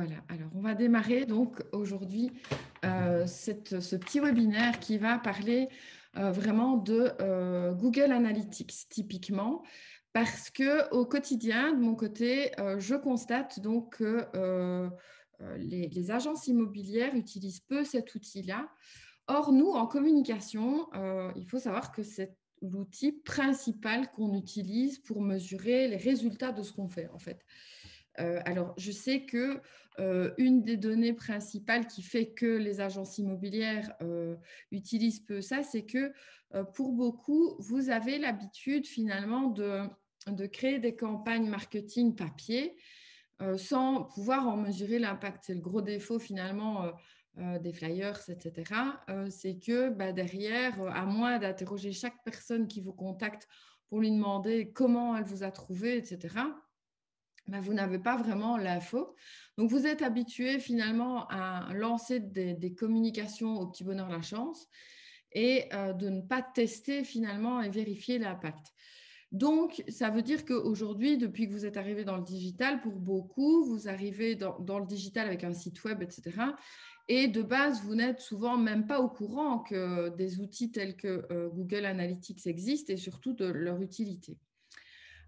Voilà, alors on va démarrer donc aujourd'hui ce petit webinaire qui va parler vraiment de Google Analytics typiquement, parce que au quotidien, de mon côté, je constate donc que les agences immobilières utilisent peu cet outil-là. Or, nous, en communication, il faut savoir que c'est l'outil principal qu'on utilise pour mesurer les résultats de ce qu'on fait, en fait. Alors, je sais que une des données principales qui fait que les agences immobilières utilisent peu ça, c'est que pour beaucoup, vous avez l'habitude finalement de créer des campagnes marketing papier sans pouvoir en mesurer l'impact. C'est le gros défaut finalement des flyers, etc. C'est que derrière, à moins d'interroger chaque personne qui vous contacte pour lui demander comment elle vous a trouvé, etc., vous n'avez pas vraiment l'info. Donc, vous êtes habitué finalement à lancer des communications au petit bonheur la chance et de ne pas tester finalement et vérifier l'impact. Donc, ça veut dire qu'aujourd'hui, depuis que vous êtes arrivé dans le digital, pour beaucoup, vous arrivez dans le digital avec un site web, etc. Et de base, vous n'êtes souvent même pas au courant que des outils tels que Google Analytics existent et surtout de leur utilité.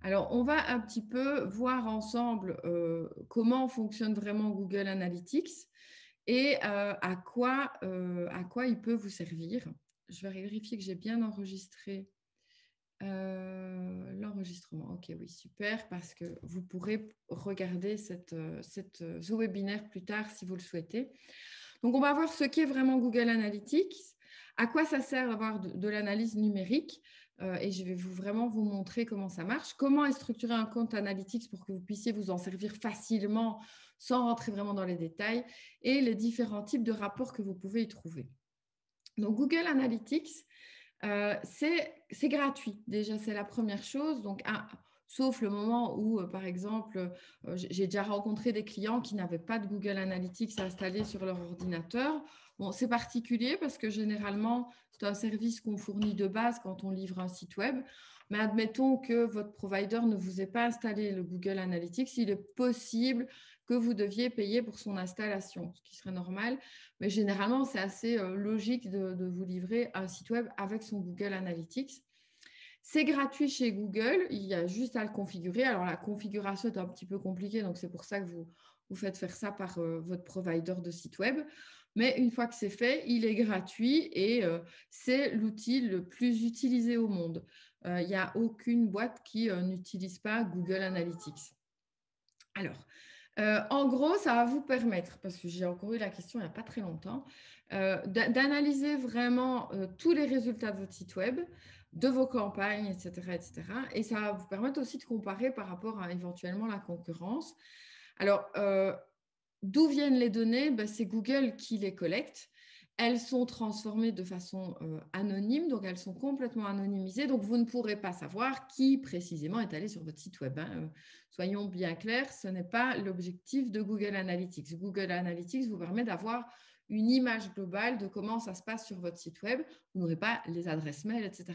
Alors, on va un petit peu voir ensemble comment fonctionne vraiment Google Analytics et à quoi il peut vous servir. Je vais vérifier que j'ai bien enregistré l'enregistrement. Ok, oui, super, parce que vous pourrez regarder ce webinaire plus tard si vous le souhaitez. Donc, on va voir ce qu'est vraiment Google Analytics, à quoi ça sert d'avoir de l'analyse numérique. Et je vais vraiment vous montrer comment ça marche. Comment est structuré un compte Analytics pour que vous puissiez vous en servir facilement sans rentrer vraiment dans les détails et les différents types de rapports que vous pouvez y trouver. Donc, Google Analytics, c'est gratuit. Déjà, c'est la première chose. Donc, sauf le moment où, par exemple, j'ai déjà rencontré des clients qui n'avaient pas de Google Analytics installé sur leur ordinateur. Bon, c'est particulier parce que généralement, c'est un service qu'on fournit de base quand on livre un site web. Mais admettons que votre provider ne vous ait pas installé le Google Analytics, il est possible que vous deviez payer pour son installation, ce qui serait normal. Mais généralement, c'est assez logique de vous livrer un site web avec son Google Analytics. C'est gratuit chez Google, il y a juste à le configurer. Alors, la configuration est un petit peu compliquée, donc c'est pour ça que vous faites faire ça par votre provider de site web. Mais une fois que c'est fait, il est gratuit et c'est l'outil le plus utilisé au monde. Il n'y a aucune boîte qui n'utilise pas Google Analytics. Alors, en gros, ça va vous permettre, parce que j'ai encore eu la question il n'y a pas très longtemps, d'analyser vraiment tous les résultats de votre site web, de vos campagnes, etc., etc. Et ça va vous permettre aussi de comparer par rapport à éventuellement la concurrence. Alors, d'où viennent les données? C'est Google qui les collecte. Elles sont transformées de façon anonyme, donc elles sont complètement anonymisées, donc vous ne pourrez pas savoir qui précisément est allé sur votre site web. Soyons bien clairs, ce n'est pas l'objectif de Google Analytics. Google Analytics vous permet d'avoir une image globale de comment ça se passe sur votre site web. Vous n'aurez pas les adresses mail, etc.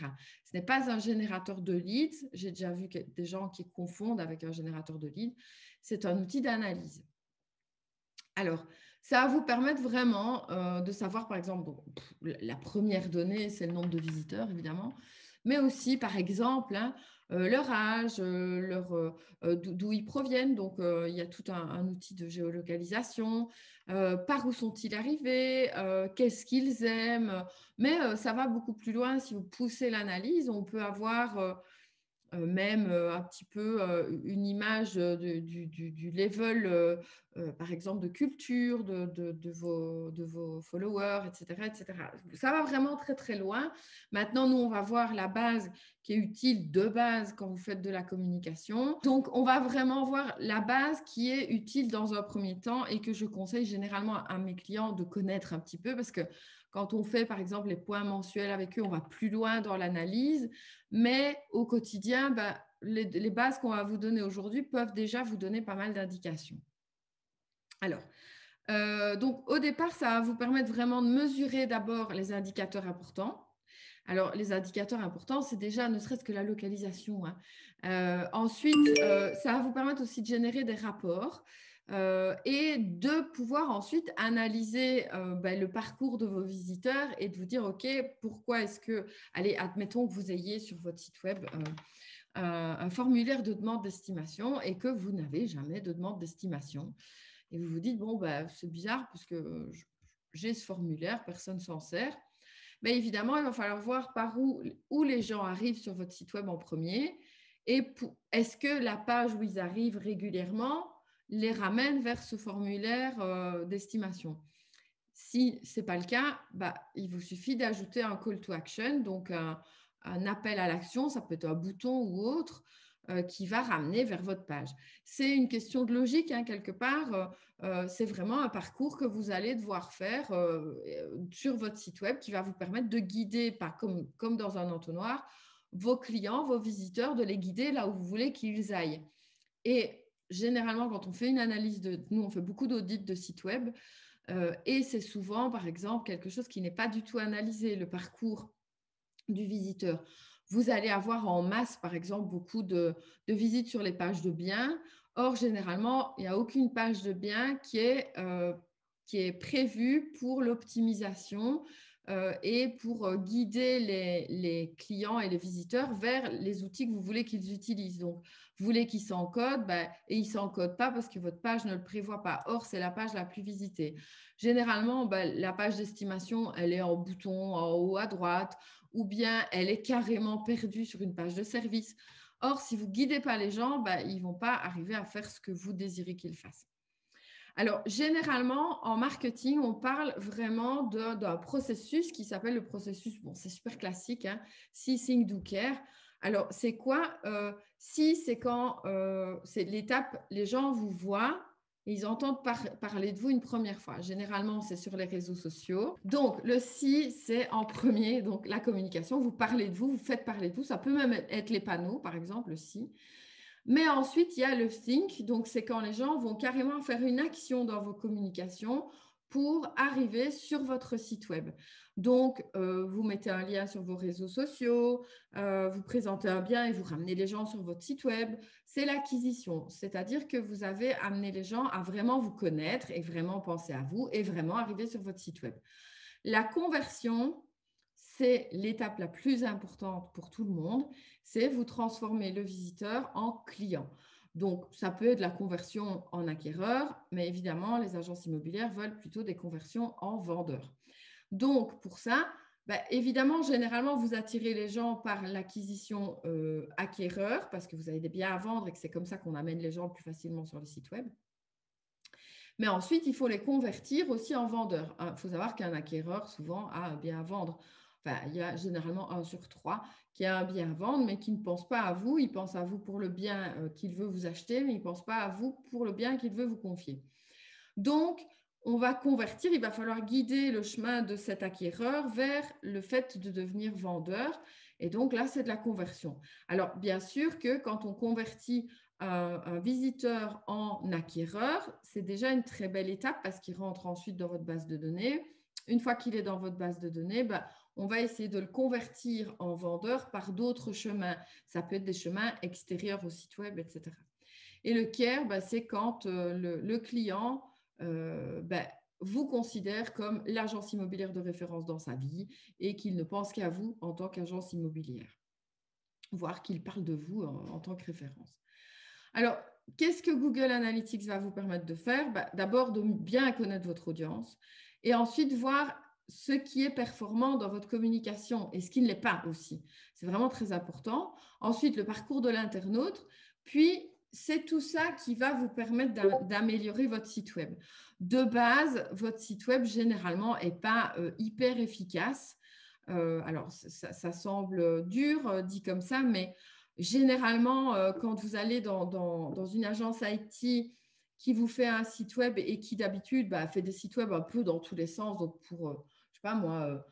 Ce n'est pas un générateur de leads. J'ai déjà vu des gens qui confondent avec un générateur de leads. C'est un outil d'analyse. Alors, ça va vous permettre vraiment de savoir, par exemple, la première donnée, c'est le nombre de visiteurs, évidemment, mais aussi, par exemple, leur âge, d'où ils proviennent. Donc, il y a tout un outil de géolocalisation. Par où sont-ils arrivés? Qu'est-ce qu'ils aiment? Mais ça va beaucoup plus loin. Si vous poussez l'analyse, on peut avoir même un petit peu une image du level, par exemple, de culture de vos followers, etc., etc. Ça va vraiment très, très loin. Maintenant, nous, on va voir la base qui est utile de base quand vous faites de la communication. Donc, on va vraiment voir la base qui est utile dans un premier temps et que je conseille généralement à mes clients de connaître un petit peu parce que quand on fait, par exemple, les points mensuels avec eux, on va plus loin dans l'analyse. Mais au quotidien, les bases qu'on va vous donner aujourd'hui peuvent déjà vous donner pas mal d'indications. Alors, donc au départ, ça va vous permettre vraiment de mesurer d'abord les indicateurs importants. Alors, les indicateurs importants, c'est déjà ne serait-ce que la localisation. Ensuite, ça va vous permettre aussi de générer des rapports. et de pouvoir ensuite analyser le parcours de vos visiteurs et de vous dire, OK, pourquoi est-ce que, allez, admettons que vous ayez sur votre site web un formulaire de demande d'estimation et que vous n'avez jamais de demande d'estimation. Et vous vous dites, bon, c'est bizarre parce que j'ai ce formulaire, personne ne s'en sert. Mais évidemment, il va falloir voir par où les gens arrivent sur votre site web en premier et est-ce que la page où ils arrivent régulièrement les ramène vers ce formulaire d'estimation. Si ce n'est pas le cas, il vous suffit d'ajouter un call to action, donc un appel à l'action, ça peut être un bouton ou autre, qui va ramener vers votre page. C'est une question de logique, hein, quelque part. C'est vraiment un parcours que vous allez devoir faire sur votre site web qui va vous permettre de guider, comme dans un entonnoir, vos clients, vos visiteurs, de les guider là où vous voulez qu'ils aillent. Et généralement, quand on fait une analyse nous, on fait beaucoup d'audits de sites web et c'est souvent, par exemple, quelque chose qui n'est pas du tout analysé, le parcours du visiteur. Vous allez avoir en masse, par exemple, beaucoup de visites sur les pages de biens. Or, généralement, il n'y a aucune page de biens qui est prévue pour l'optimisation et pour guider les clients et les visiteurs vers les outils que vous voulez qu'ils utilisent. Donc, vous voulez qu'ils s'encodent et ils ne s'encodent pas parce que votre page ne le prévoit pas. Or, c'est la page la plus visitée. Généralement, la page d'estimation, elle est en bouton en haut à droite ou bien elle est carrément perdue sur une page de service. Or, si vous ne guidez pas les gens, ils ne vont pas arriver à faire ce que vous désirez qu'ils fassent. Alors, généralement, en marketing, on parle vraiment d'un processus qui s'appelle le processus, bon, c'est super classique, hein, See, Think, Do, Care. Alors, c'est quoi See, c'est quand c'est l'étape, les gens vous voient, et ils entendent parler de vous une première fois. Généralement, c'est sur les réseaux sociaux. Donc, le See, c'est en premier, donc la communication. Vous parlez de vous, vous faites parler de vous. Ça peut même être les panneaux, par exemple, le See. Mais ensuite, il y a le think, donc c'est quand les gens vont carrément faire une action dans vos communications pour arriver sur votre site web. Donc, vous mettez un lien sur vos réseaux sociaux, vous présentez un bien et vous ramenez les gens sur votre site web. C'est l'acquisition, c'est-à-dire que vous avez amené les gens à vraiment vous connaître et vraiment penser à vous et vraiment arriver sur votre site web. La conversion, c'est l'étape la plus importante pour tout le monde, c'est vous transformer le visiteur en client. Donc, ça peut être la conversion en acquéreur, mais évidemment, les agences immobilières veulent plutôt des conversions en vendeur. Donc, pour ça, évidemment, généralement, vous attirez les gens par l'acquisition acquéreur parce que vous avez des biens à vendre et que c'est comme ça qu'on amène les gens plus facilement sur le site web. Mais ensuite, il faut les convertir aussi en vendeurs. Il faut savoir qu'un acquéreur, souvent, a un bien à vendre. Enfin, il y a généralement 1 sur 3 qui a un bien à vendre, mais qui ne pense pas à vous. Il pense à vous pour le bien qu'il veut vous acheter, mais il ne pense pas à vous pour le bien qu'il veut vous confier. Donc, on va convertir, il va falloir guider le chemin de cet acquéreur vers le fait de devenir vendeur. Et donc là, c'est de la conversion. Alors, bien sûr que quand on convertit un visiteur en acquéreur, c'est déjà une très belle étape parce qu'il rentre ensuite dans votre base de données. Une fois qu'il est dans votre base de données, on va essayer de le convertir en vendeur par d'autres chemins. Ça peut être des chemins extérieurs au site web, etc. Et le care, c'est quand le client vous considère comme l'agence immobilière de référence dans sa vie et qu'il ne pense qu'à vous en tant qu'agence immobilière, voire qu'il parle de vous en tant que référence. Alors, qu'est-ce que Google Analytics va vous permettre de faire? D'abord, de bien connaître votre audience et ensuite voir ce qui est performant dans votre communication et ce qui ne l'est pas aussi. C'est vraiment très important. Ensuite, le parcours de l'internaute, puis c'est tout ça qui va vous permettre d'améliorer votre site web. De base, votre site web, généralement, n'est pas hyper efficace. Alors, ça semble dur dit comme ça, mais généralement, quand vous allez dans une agence IT qui vous fait un site web et qui d'habitude fait des sites web un peu dans tous les sens, donc pour, je sais pas moi,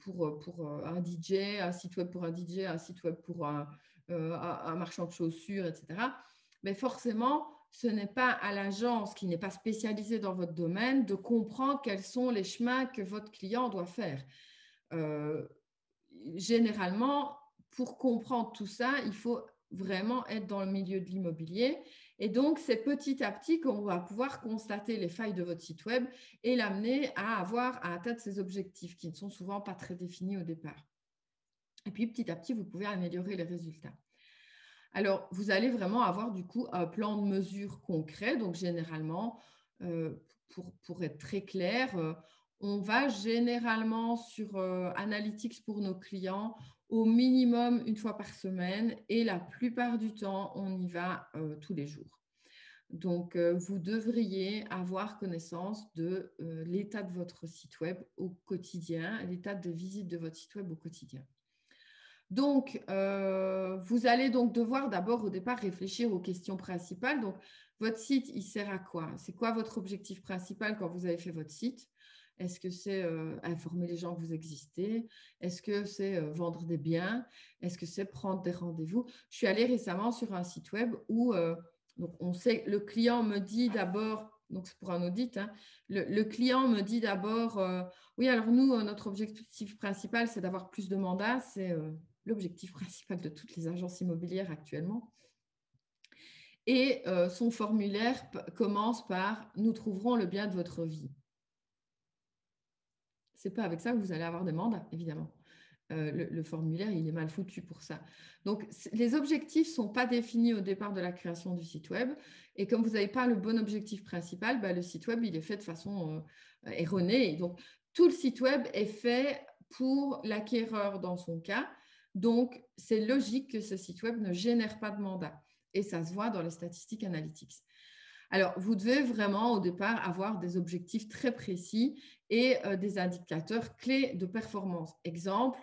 pour un DJ, un site web pour un DJ, un site web pour un marchand de chaussures, etc. Mais forcément, ce n'est pas à l'agence qui n'est pas spécialisée dans votre domaine de comprendre quels sont les chemins que votre client doit faire. Généralement, pour comprendre tout ça, il faut vraiment être dans le milieu de l'immobilier. Et donc, c'est petit à petit qu'on va pouvoir constater les failles de votre site web et l'amener à atteindre ses objectifs qui ne sont souvent pas très définis au départ. Et puis, petit à petit, vous pouvez améliorer les résultats. Alors, vous allez vraiment avoir du coup un plan de mesure concret. Donc, généralement, pour être très clair, on va généralement sur Analytics pour nos clients au minimum une fois par semaine et la plupart du temps, on y va tous les jours. Donc, vous devriez avoir connaissance de l'état de votre site web au quotidien, l'état de visite de votre site web au quotidien. Donc, vous allez donc devoir d'abord au départ réfléchir aux questions principales. Donc, votre site, il sert à quoi? C'est quoi votre objectif principal quand vous avez fait votre site? Est-ce que c'est informer les gens que vous existez? Est-ce que c'est vendre des biens? Est-ce que c'est prendre des rendez-vous? Je suis allée récemment sur un site web où donc on sait, le client me dit d'abord, donc c'est pour un audit, hein, le client me dit d'abord, oui, alors nous, notre objectif principal, c'est d'avoir plus de mandats. C'est l'objectif principal de toutes les agences immobilières actuellement. Et son formulaire commence par « Nous trouverons le bien de votre vie ». Ce n'est pas avec ça que vous allez avoir des mandats, évidemment. Le formulaire, il est mal foutu pour ça. Donc, les objectifs ne sont pas définis au départ de la création du site web. Et comme vous n'avez pas le bon objectif principal, le site web, il est fait de façon erronée. Et donc, tout le site web est fait pour l'acquéreur dans son cas. Donc, c'est logique que ce site web ne génère pas de mandat. Et ça se voit dans les statistiques analytics. Alors, vous devez vraiment au départ avoir des objectifs très précis et des indicateurs clés de performance. Exemple,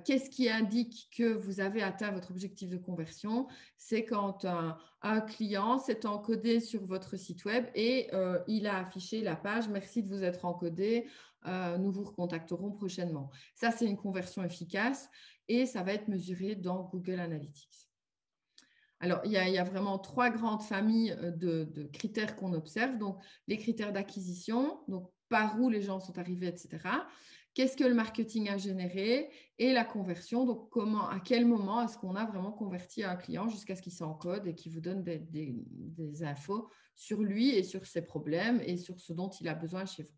qu'est-ce qui indique que vous avez atteint votre objectif de conversion? C'est quand un client s'est encodé sur votre site web et il a affiché la page « Merci de vous être encodé, nous vous recontacterons prochainement ». Ça, c'est une conversion efficace et ça va être mesuré dans Google Analytics. Alors, il y a vraiment 3 grandes familles de critères qu'on observe. Donc, les critères d'acquisition, donc par où les gens sont arrivés, etc. Qu'est-ce que le marketing a généré? Et la conversion, donc à quel moment est-ce qu'on a vraiment converti un client jusqu'à ce qu'il s'encode et qu'il vous donne des infos sur lui et sur ses problèmes et sur ce dont il a besoin chez vous.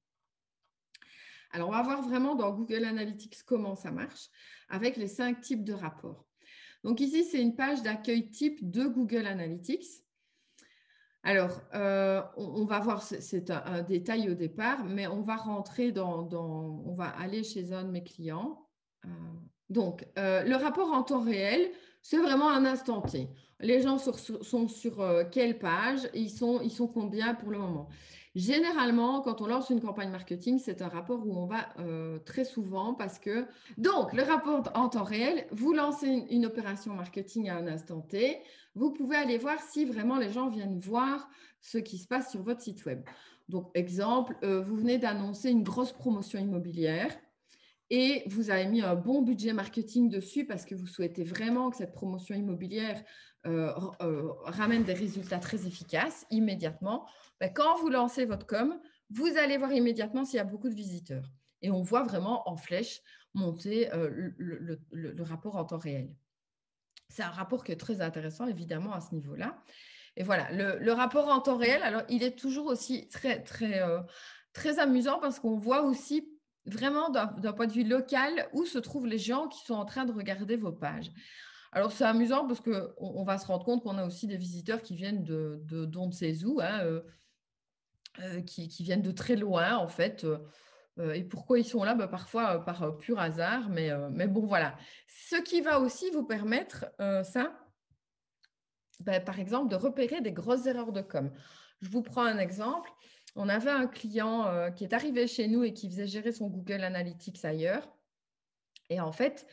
Alors, on va voir vraiment dans Google Analytics comment ça marche avec les 5 types de rapports. Donc ici, c'est une page d'accueil type de Google Analytics. Alors, on va voir, c'est un détail au départ, mais on va rentrer on va aller chez un de mes clients. Donc, le rapport en temps réel, c'est vraiment un instant T. Les gens sont sur quelle page? Ils sont combien pour le moment? Généralement, quand on lance une campagne marketing, c'est un rapport où on va très souvent parce que… Donc, le rapport en temps réel, vous lancez une opération marketing à un instant T, vous pouvez aller voir si vraiment les gens viennent voir ce qui se passe sur votre site web. Donc, exemple, vous venez d'annoncer une grosse promotion immobilière et vous avez mis un bon budget marketing dessus parce que vous souhaitez vraiment que cette promotion immobilière ramène des résultats très efficaces immédiatement. Quand vous lancez votre com, vous allez voir immédiatement s'il y a beaucoup de visiteurs. Et on voit vraiment en flèche monter le rapport en temps réel. C'est un rapport qui est très intéressant, évidemment, à ce niveau-là. Et voilà, le rapport en temps réel, alors il est toujours aussi très amusant parce qu'on voit aussi vraiment d'un point de vue local où se trouvent les gens qui sont en train de regarder vos pages. Alors, c'est amusant parce qu'on va se rendre compte qu'on a aussi des visiteurs qui viennent d'on ne sait où, hein, qui viennent de très loin, en fait. Et pourquoi ils sont là? Parfois par pur hasard, mais bon, voilà. Ce qui va aussi vous permettre, par exemple, de repérer des grosses erreurs de com. Je vous prends un exemple. On avait un client qui est arrivé chez nous et qui faisait gérer son Google Analytics ailleurs. Et en fait,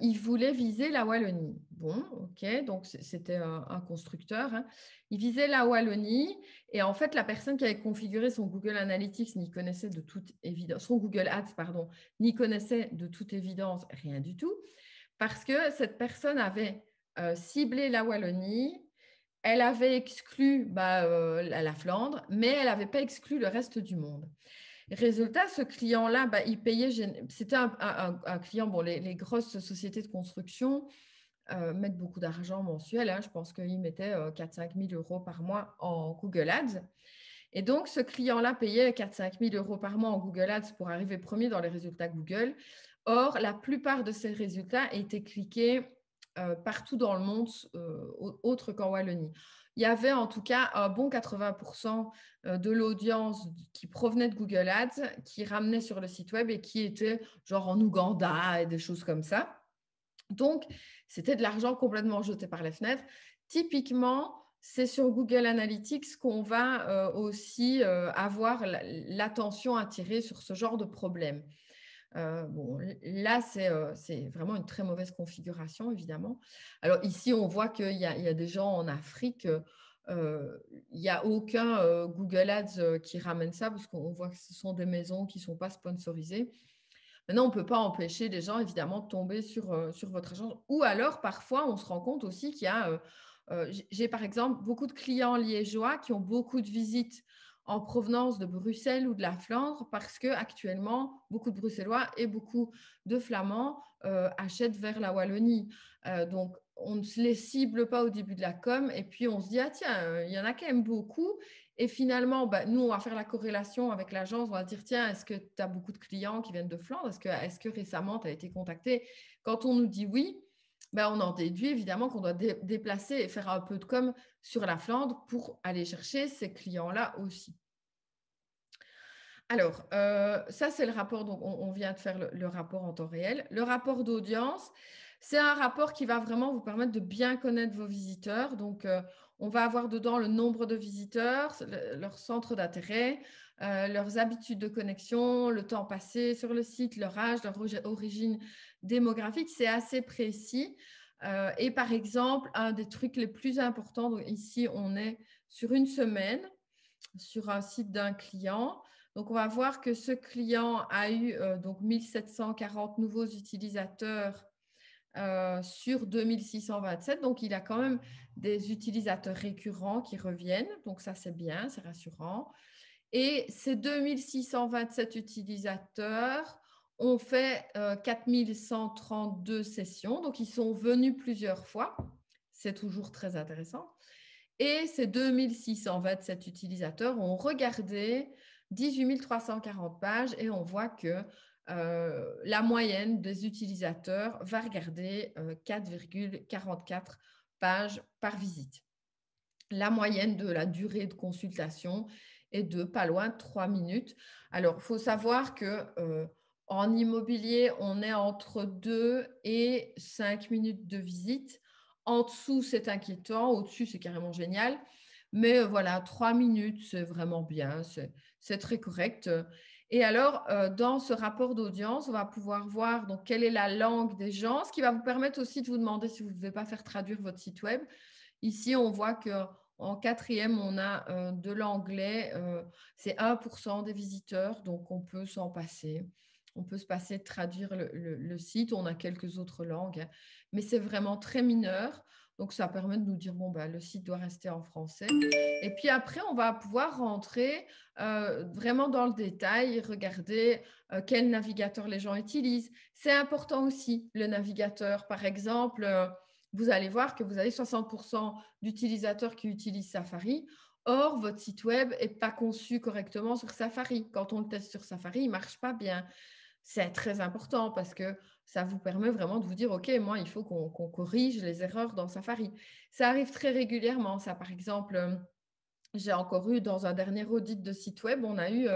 il voulait viser la Wallonie. Bon, ok, donc c'était un constructeur. Hein. Il visait la Wallonie et en fait, la personne qui avait configuré son Google Analytics n'y connaissait de toute évidence, son Google Ads, pardon, n'y connaissait de toute évidence rien du tout parce que cette personne avait ciblé la Wallonie, elle avait exclu la Flandre, mais elle n'avait pas exclu le reste du monde. Résultat, ce client-là, il payait, c'était un client, bon, les grosses sociétés de construction, mettre beaucoup d'argent mensuel, hein. Je pense qu'il mettait 4 000 à 5 000 € par mois en Google Ads. Et donc, ce client-là payait 4 000 à 5 000 € par mois en Google Ads pour arriver premier dans les résultats Google. Or, la plupart de ces résultats étaient cliqués partout dans le monde, autre qu'en Wallonie. Il y avait en tout cas un bon 80% de l'audience qui provenait de Google Ads, qui ramenait sur le site web et qui était genre en Ouganda et des choses comme ça. Donc, c'était de l'argent complètement jeté par les fenêtres. Typiquement, c'est sur Google Analytics qu'on va aussi avoir l'attention attirée sur ce genre de problème. Bon, là, c'est vraiment une très mauvaise configuration, évidemment. Alors ici, on voit qu'il y a des gens en Afrique, il n'y a aucun Google Ads qui ramène ça, parce qu'on voit que ce sont des maisons qui ne sont pas sponsorisées. Maintenant, on ne peut pas empêcher les gens, évidemment, de tomber sur votre agence. Ou alors, parfois, on se rend compte aussi qu'il y a… j'ai, par exemple, beaucoup de clients liégeois qui ont beaucoup de visites en provenance de Bruxelles ou de la Flandre parce qu'actuellement, beaucoup de Bruxellois et beaucoup de Flamands achètent vers la Wallonie. Donc, on ne se les cible pas au début de la com et puis on se dit, ah tiens, il y en a quand même beaucoup. Et finalement, nous, on va faire la corrélation avec l'agence. On va dire, tiens, est-ce que tu as beaucoup de clients qui viennent de Flandre? Est-ce que récemment, tu as été contacté? Quand on nous dit oui, on en déduit évidemment qu'on doit déplacer et faire un peu de com sur la Flandre pour aller chercher ces clients-là aussi. Alors, ça, c'est le rapport. Donc, on vient de faire le rapport en temps réel. Le rapport d'audience, c'est un rapport qui va vraiment vous permettre de bien connaître vos visiteurs. Donc, on va avoir dedans le nombre de visiteurs, leur centre d'intérêt, leurs habitudes de connexion, le temps passé sur le site, leur âge, leur origine démographique. C'est assez précis. Et par exemple, un des trucs les plus importants, donc ici, on est sur une semaine sur un site d'un client. Donc, on va voir que ce client a eu donc 1740 nouveaux utilisateurs sur 2627. Donc, il a quand même des utilisateurs récurrents qui reviennent. Donc, ça, c'est bien, c'est rassurant. Et ces 2627 utilisateurs ont fait 4132 sessions. Donc, ils sont venus plusieurs fois. C'est toujours très intéressant. Et ces 2627 utilisateurs ont regardé 18 340 pages et on voit que la moyenne des utilisateurs va regarder 4,44 pages par visite. La moyenne de la durée de consultation est de pas loin de 3 minutes. Alors, il faut savoir que en immobilier, on est entre 2 et 5 minutes de visite. En dessous, c'est inquiétant. Au-dessus, c'est carrément génial. Mais voilà, 3 minutes, c'est vraiment bien. C'est très correct. Et alors, dans ce rapport d'audience, on va pouvoir voir donc, quelle est la langue des gens, ce qui va vous permettre aussi de vous demander si vous ne devez pas faire traduire votre site web. Ici, on voit qu'en quatrième, on a de l'anglais. C'est 1% des visiteurs, donc on peut s'en passer. On peut se passer de traduire le site. On a quelques autres langues, hein, mais c'est vraiment très mineur. Donc, ça permet de nous dire, bon, le site doit rester en français. Et puis après, on va pouvoir rentrer vraiment dans le détail, regarder quel navigateur les gens utilisent. C'est important aussi, le navigateur. Par exemple, vous allez voir que vous avez 60% d'utilisateurs qui utilisent Safari. Or, votre site web n'est pas conçu correctement sur Safari. Quand on le teste sur Safari, il ne marche pas bien. C'est très important parce que ça vous permet vraiment de vous dire, OK, moi, il faut qu'on corrige les erreurs dans Safari. Ça arrive très régulièrement. Ça, par exemple, j'ai encore eu dans un dernier audit de site web, on a eu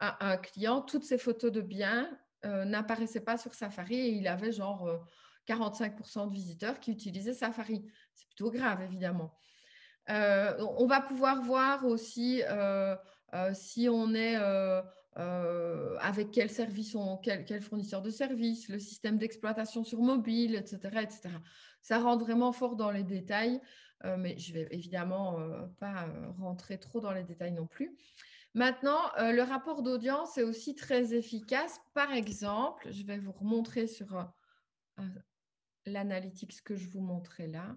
un client, toutes ses photos de biens n'apparaissaient pas sur Safari et il avait genre 45% de visiteurs qui utilisaient Safari. C'est plutôt grave, évidemment. On va pouvoir voir aussi si on est avec quel service, quel fournisseur de services, le système d'exploitation sur mobile, etc., etc. Ça rentre vraiment fort dans les détails, mais je ne vais évidemment pas rentrer trop dans les détails non plus. Maintenant, le rapport d'audience est aussi très efficace. Par exemple, je vais vous remontrer sur l'analytics que je vous montrais là.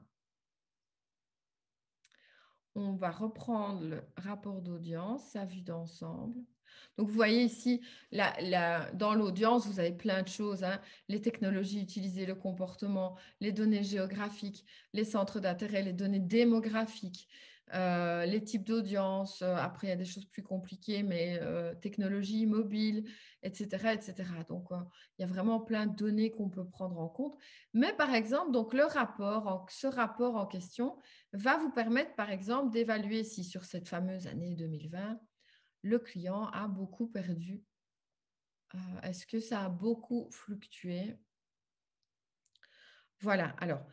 On va reprendre le rapport d'audience, sa vue d'ensemble. Donc, vous voyez ici, dans l'audience, vous avez plein de choses, hein. Les technologies utilisées, le comportement, les données géographiques, les centres d'intérêt, les données démographiques, les types d'audience. Après, il y a des choses plus compliquées, mais technologie mobile, etc., etc. Donc, il y a vraiment plein de données qu'on peut prendre en compte. Mais par exemple, donc, ce rapport en question va vous permettre, par exemple, d'évaluer si sur cette fameuse année 2020, le client a beaucoup perdu. Est-ce que ça a beaucoup fluctué? Voilà, alors,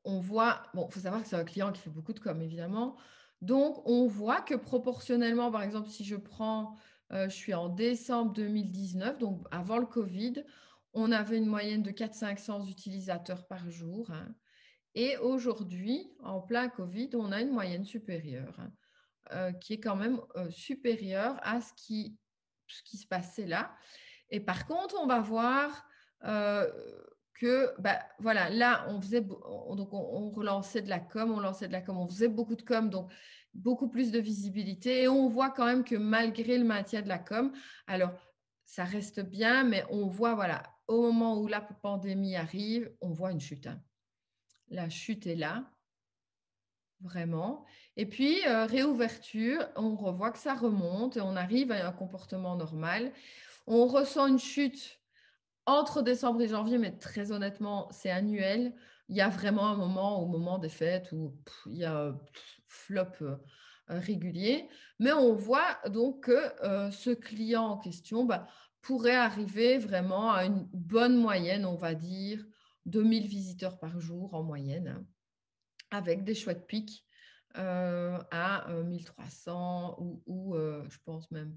on voit, bon, il faut savoir que c'est un client qui fait beaucoup de com, évidemment. Donc, on voit que proportionnellement, par exemple, si je prends, je suis en décembre 2019, donc avant le Covid, on avait une moyenne de 400-500 utilisateurs par jour, hein. Et aujourd'hui, en plein Covid, on a une moyenne supérieure, hein. Qui est quand même supérieur à ce qui se passait là. Et par contre, on va voir que, bah, voilà, là, on relançait de la com, on faisait beaucoup de com, donc beaucoup plus de visibilité. Et on voit quand même que malgré le maintien de la com, alors ça reste bien, mais on voit, voilà, au moment où la pandémie arrive, on voit une chute, hein. La chute est là. Vraiment. Et puis, réouverture, on revoit que ça remonte et on arrive à un comportement normal. On ressent une chute entre décembre et janvier, mais très honnêtement, c'est annuel. Il y a vraiment un moment, au moment des fêtes, où il y a flop régulier. Mais on voit donc que ce client en question pourrait arriver vraiment à une bonne moyenne, on va dire, 2000 visiteurs par jour en moyenne, hein, avec des chouettes pics à 1300 ou je pense même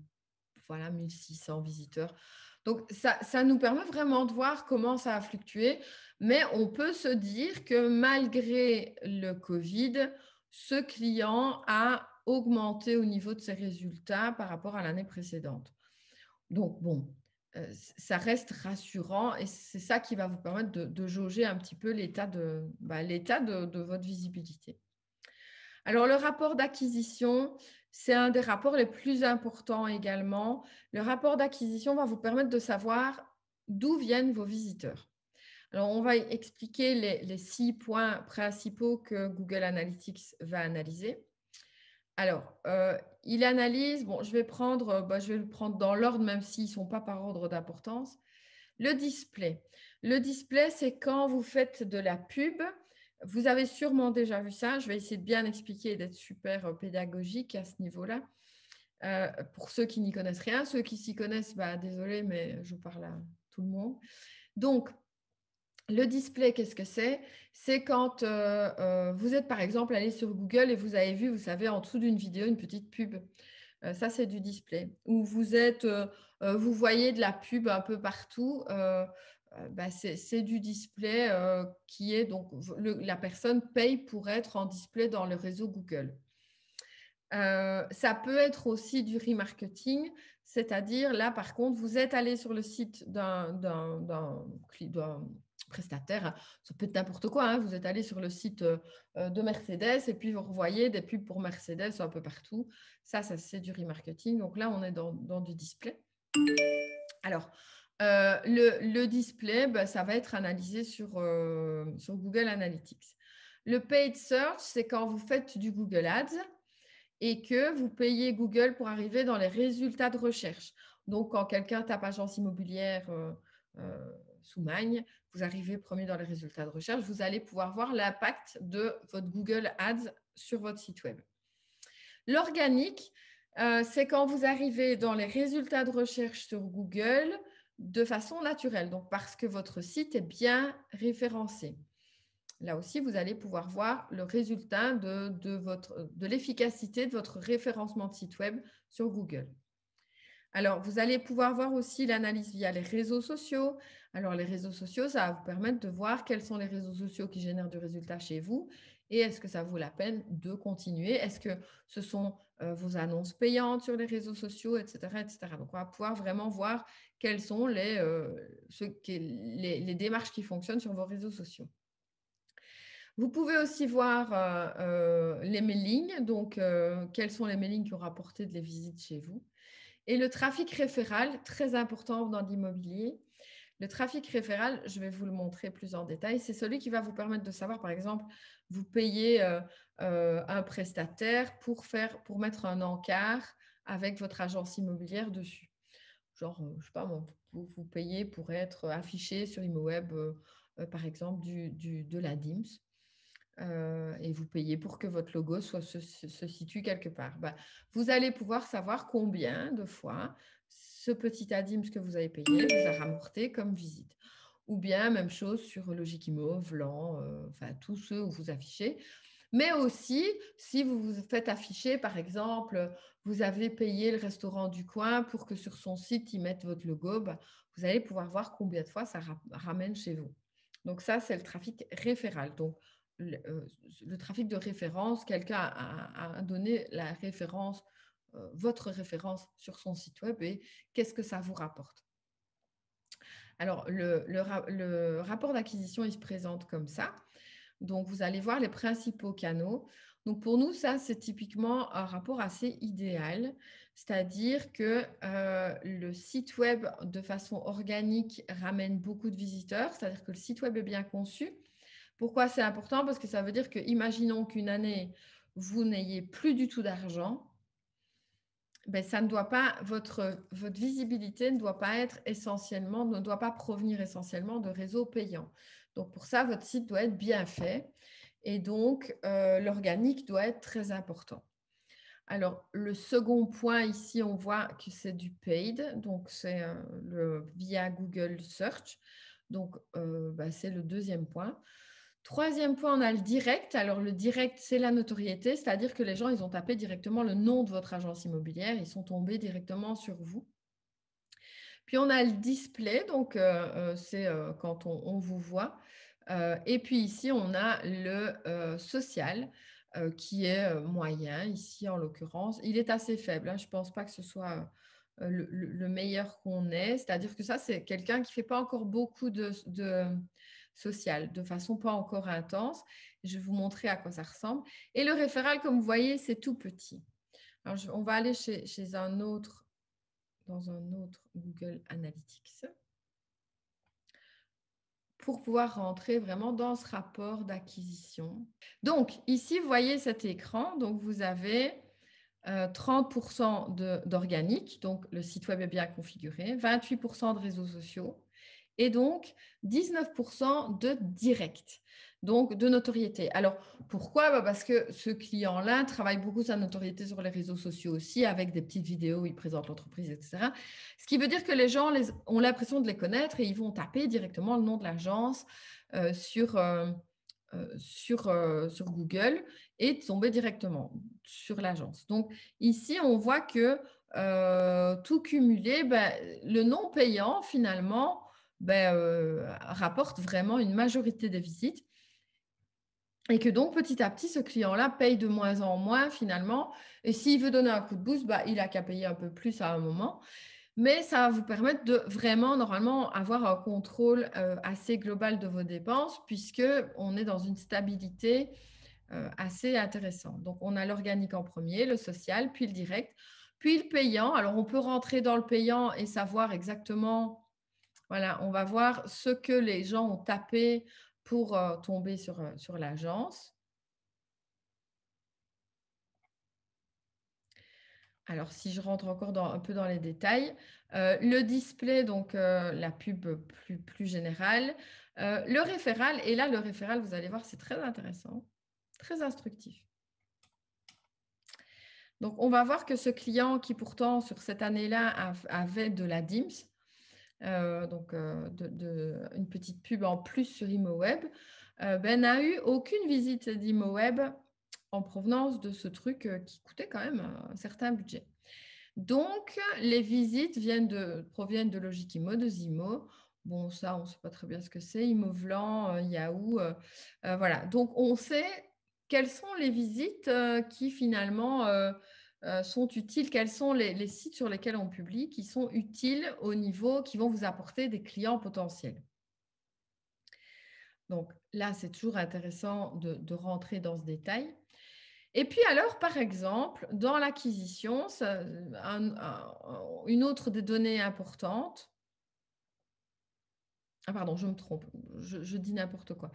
voilà, 1600 visiteurs. Donc, ça nous permet vraiment de voir comment ça a fluctué, mais on peut se dire que malgré le Covid, ce client a augmenté au niveau de ses résultats par rapport à l'année précédente. Donc, bon, ça reste rassurant et c'est ça qui va vous permettre de jauger un petit peu l'état de votre visibilité. Alors, le rapport d'acquisition, c'est un des rapports les plus importants également. Le rapport d'acquisition va vous permettre de savoir d'où viennent vos visiteurs. Alors, on va expliquer les 6 points principaux que Google Analytics va analyser. Alors, il analyse, bon, je vais le prendre dans l'ordre, même s'ils ne sont pas par ordre d'importance. Le display. Le display, c'est quand vous faites de la pub. Vous avez sûrement déjà vu ça. Je vais essayer de bien expliquer et d'être super pédagogique à ce niveau-là. Pour ceux qui n'y connaissent rien, ceux qui s'y connaissent, désolé, mais je parle à tout le monde. Donc, le display, qu'est-ce que c'est? C'est quand vous êtes, par exemple, allé sur Google et vous avez vu, vous savez, en dessous d'une vidéo, une petite pub. Ça, c'est du display. Ou vous voyez de la pub un peu partout. C'est du display qui est donc la personne paye pour être en display dans le réseau Google. Ça peut être aussi du remarketing, c'est-à-dire là, par contre, vous êtes allé sur le site d'un prestataire, ça peut être n'importe quoi, hein, vous êtes allé sur le site de Mercedes et puis vous revoyez des pubs pour Mercedes un peu partout. Ça c'est du remarketing. Donc là, on est dans du display. Alors, le display, ça va être analysé sur Google Analytics. Le paid search, c'est quand vous faites du Google Ads et que vous payez Google pour arriver dans les résultats de recherche. Donc, quand quelqu'un tape agence immobilière sous Magne, vous arrivez premier dans les résultats de recherche, vous allez pouvoir voir l'impact de votre Google Ads sur votre site web. L'organique, c'est quand vous arrivez dans les résultats de recherche sur Google de façon naturelle, donc parce que votre site est bien référencé. Là aussi, vous allez pouvoir voir le résultat de l'efficacité de votre référencement de site web sur Google. Alors, vous allez pouvoir voir aussi l'analyse via les réseaux sociaux. Alors, les réseaux sociaux, ça va vous permettre de voir quels sont les réseaux sociaux qui génèrent du résultat chez vous et est-ce que ça vaut la peine de continuer. Est-ce que ce sont vos annonces payantes sur les réseaux sociaux, etc., etc. Donc, on va pouvoir vraiment voir quelles sont les démarches qui fonctionnent sur vos réseaux sociaux. Vous pouvez aussi voir les mailings, donc quels sont les mailings qui ont rapporté des visites chez vous. Et le trafic référal, très important dans l'immobilier. Le trafic référal, je vais vous le montrer plus en détail, c'est celui qui va vous permettre de savoir, par exemple, vous payez un prestataire pour mettre un encart avec votre agence immobilière dessus. Genre, je ne sais pas, vous payez pour être affiché sur ImoWeb, par exemple, de la DIMS. Et vous payez pour que votre logo se situe quelque part. Vous allez pouvoir savoir combien de fois ce petit ADIMS que vous avez payé vous a rapporté comme visite. Ou bien, même chose sur Logikimo, Vlan, enfin tous ceux où vous affichez. Mais aussi, si vous vous faites afficher, par exemple, vous avez payé le restaurant du coin pour que sur son site, ils mettent votre logo, vous allez pouvoir voir combien de fois ça ramène chez vous. Donc ça, c'est le trafic référal. Donc, le trafic de référence, quelqu'un a donné la référence, votre référence sur son site web et qu'est-ce que ça vous rapporte. Alors, le rapport d'acquisition, il se présente comme ça. Donc, vous allez voir les principaux canaux. Donc, pour nous, ça, c'est typiquement un rapport assez idéal. C'est-à-dire que le site web, de façon organique, ramène beaucoup de visiteurs. C'est-à-dire que le site web est bien conçu. Pourquoi c'est important? Parce que ça veut dire que, imaginons qu'une année, vous n'ayez plus du tout d'argent. Ça ne doit pas, votre visibilité ne doit pas être essentiellement, ne doit pas provenir essentiellement de réseaux payants. Donc, pour ça, votre site doit être bien fait et donc l'organique doit être très important. Alors, le second point ici, on voit que c'est du paid, donc c'est via Google Search. Donc, c'est le deuxième point. Troisième point, on a le direct. Alors, le direct, c'est la notoriété, c'est-à-dire que les gens, ils ont tapé directement le nom de votre agence immobilière, ils sont tombés directement sur vous. Puis, on a le display, donc c'est quand on vous voit. Et puis ici, on a le social qui est moyen, ici en l'occurrence. Il est assez faible, hein. Je ne pense pas que ce soit le meilleur qu'on ait. C'est-à-dire que ça, c'est quelqu'un qui ne fait pas encore beaucoup de social, de façon pas encore intense. Je vais vous montrer à quoi ça ressemble. Et le référal, comme vous voyez, c'est tout petit. Alors, on va aller chez un autre, dans un autre Google Analytics pour pouvoir rentrer vraiment dans ce rapport d'acquisition. Donc, ici, vous voyez cet écran. Donc, vous avez 30% d'organique, donc le site web est bien configuré, 28% de réseaux sociaux et donc 19% de direct, donc de notoriété. Alors, pourquoi? Parce que ce client-là travaille beaucoup sa notoriété sur les réseaux sociaux aussi, avec des petites vidéos où il présente l'entreprise, etc. Ce qui veut dire que les gens ont l'impression de les connaître et ils vont taper directement le nom de l'agence sur Google et tomber directement sur l'agence. Donc, ici, on voit que tout cumulé, le non payant, finalement, rapporte vraiment une majorité des visites et que donc, petit à petit, ce client-là paye de moins en moins, finalement. Et s'il veut donner un coup de boost, il n'a qu'à payer un peu plus à un moment. Mais ça va vous permettre de vraiment, normalement, avoir un contrôle assez global de vos dépenses puisqu'on est dans une stabilité assez intéressante. Donc, on a l'organique en premier, le social, puis le direct, puis le payant. Alors, on peut rentrer dans le payant et savoir exactement, voilà, on va voir ce que les gens ont tapé pour tomber sur l'agence. Alors, si je rentre encore un peu dans les détails, le display, donc la pub plus générale, le référal, et là, le référal, vous allez voir, c'est très intéressant, très instructif. Donc, on va voir que ce client qui, pourtant, sur cette année-là, avait de la DIMS, donc une petite pub en plus sur ImoWeb, n'a eu aucune visite d'ImoWeb en provenance de ce truc qui coûtait quand même un certain budget. Donc, les visites proviennent de Logikimo, de Zimo. Bon, ça, on ne sait pas très bien ce que c'est. Imovlan, Yahoo. Voilà. Donc, on sait quelles sont les visites qui, finalement, sont utiles. Quels sont les sites sur lesquels on publie qui sont utiles au niveau, qui vont vous apporter des clients potentiels. Donc, là, c'est toujours intéressant de rentrer dans ce détail. Et puis alors, par exemple, dans l'acquisition, une autre des données importantes, ah pardon, je me trompe, je dis n'importe quoi.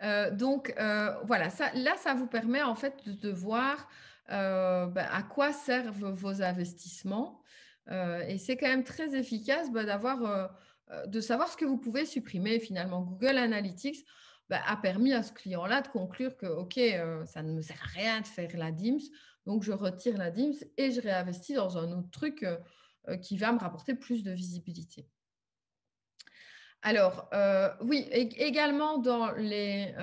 Voilà, là, ça vous permet en fait de voir à quoi servent vos investissements. Et c'est quand même très efficace de savoir ce que vous pouvez supprimer finalement. Google Analytics a permis à ce client-là de conclure que, OK, ça ne me sert à rien de faire la DIMS, donc je retire la DIMS et je réinvestis dans un autre truc qui va me rapporter plus de visibilité. Alors, oui, également dans les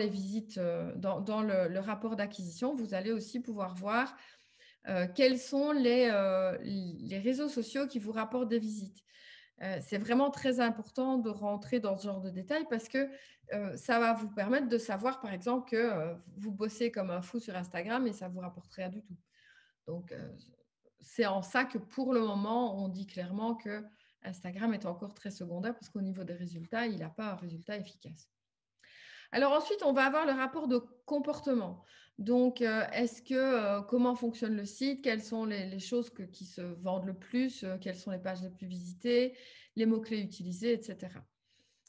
visites, dans le rapport d'acquisition, vous allez aussi pouvoir voir quels sont les réseaux sociaux qui vous rapportent des visites. C'est vraiment très important de rentrer dans ce genre de détails parce que ça va vous permettre de savoir, par exemple, que vous bossez comme un fou sur Instagram et ça ne vous rapporte rien du tout. Donc, c'est en ça que pour le moment, on dit clairement que Instagram est encore très secondaire parce qu'au niveau des résultats, il n'a pas un résultat efficace. Alors ensuite, on va avoir le rapport de comportement. Donc, comment fonctionne le site? Quelles sont les choses qui se vendent le plus? Quelles sont les pages les plus visitées? Les mots-clés utilisés, etc.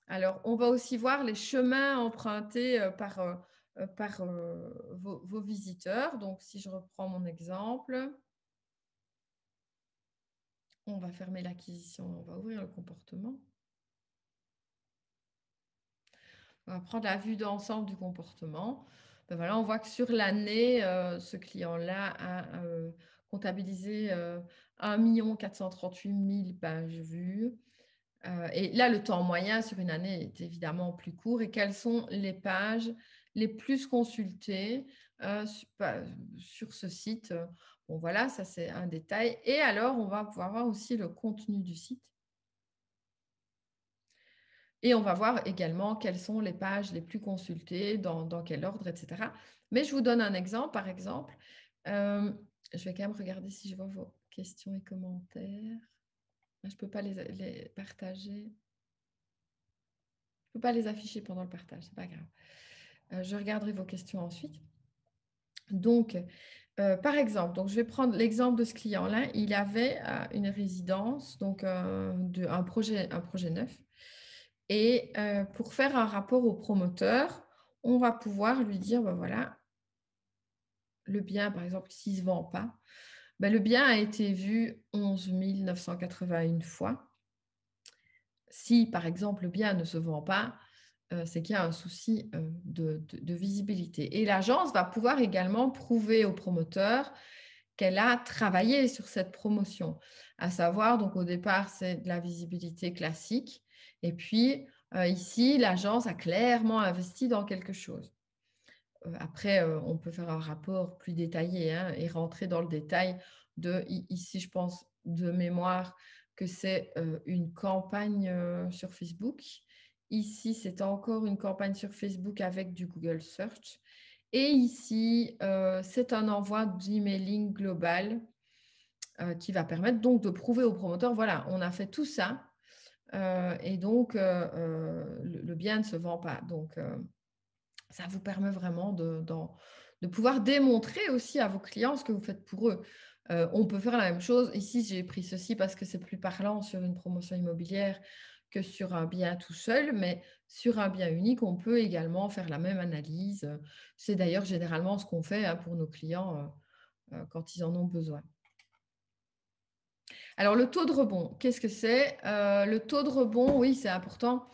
Alors, on va aussi voir les chemins empruntés par vos visiteurs. Donc, si je reprends mon exemple, on va fermer l'acquisition, on va ouvrir le comportement. On va prendre la vue d'ensemble du comportement. Voilà, on voit que sur l'année, ce client-là a comptabilisé 1 438 000 pages vues. Et là, le temps moyen sur une année est évidemment plus court. Et quelles sont les pages les plus consultées sur ce site? Bon, voilà, ça c'est un détail. Et alors, on va pouvoir voir aussi le contenu du site. Et on va voir également quelles sont les pages les plus consultées, dans quel ordre, etc. Mais je vous donne un exemple, par exemple. Je vais quand même regarder si je vois vos questions et commentaires. Je ne peux pas les partager. Je ne peux pas les afficher pendant le partage, ce n'est pas grave. Je regarderai vos questions ensuite. Donc, par exemple, donc je vais prendre l'exemple de ce client-là. Il avait une résidence, donc un projet neuf. Et pour faire un rapport au promoteur, on va pouvoir lui dire, voilà, le bien, par exemple, s'il ne se vend pas, le bien a été vu 11 981 fois. Si, par exemple, le bien ne se vend pas, c'est qu'il y a un souci de visibilité. Et l'agence va pouvoir également prouver au promoteur qu'elle a travaillé sur cette promotion. À savoir, donc au départ, c'est de la visibilité classique. Et puis, ici, l'agence a clairement investi dans quelque chose. Après, on peut faire un rapport plus détaillé et rentrer dans le détail ici, je pense, de mémoire, que c'est une campagne sur Facebook. Ici, c'est encore une campagne sur Facebook avec du Google Search. Et ici, c'est un envoi d'emailing global qui va permettre donc de prouver au promoteur, voilà, on a fait tout ça et donc le bien ne se vend pas. Donc, ça vous permet vraiment de pouvoir démontrer aussi à vos clients ce que vous faites pour eux. On peut faire la même chose. Ici, j'ai pris ceci parce que c'est plus parlant sur une promotion immobilière que sur un bien tout seul, mais sur un bien unique, on peut également faire la même analyse. C'est d'ailleurs généralement ce qu'on fait pour nos clients quand ils en ont besoin. Alors, le taux de rebond, qu'est-ce que c'est? Le taux de rebond, oui, c'est important.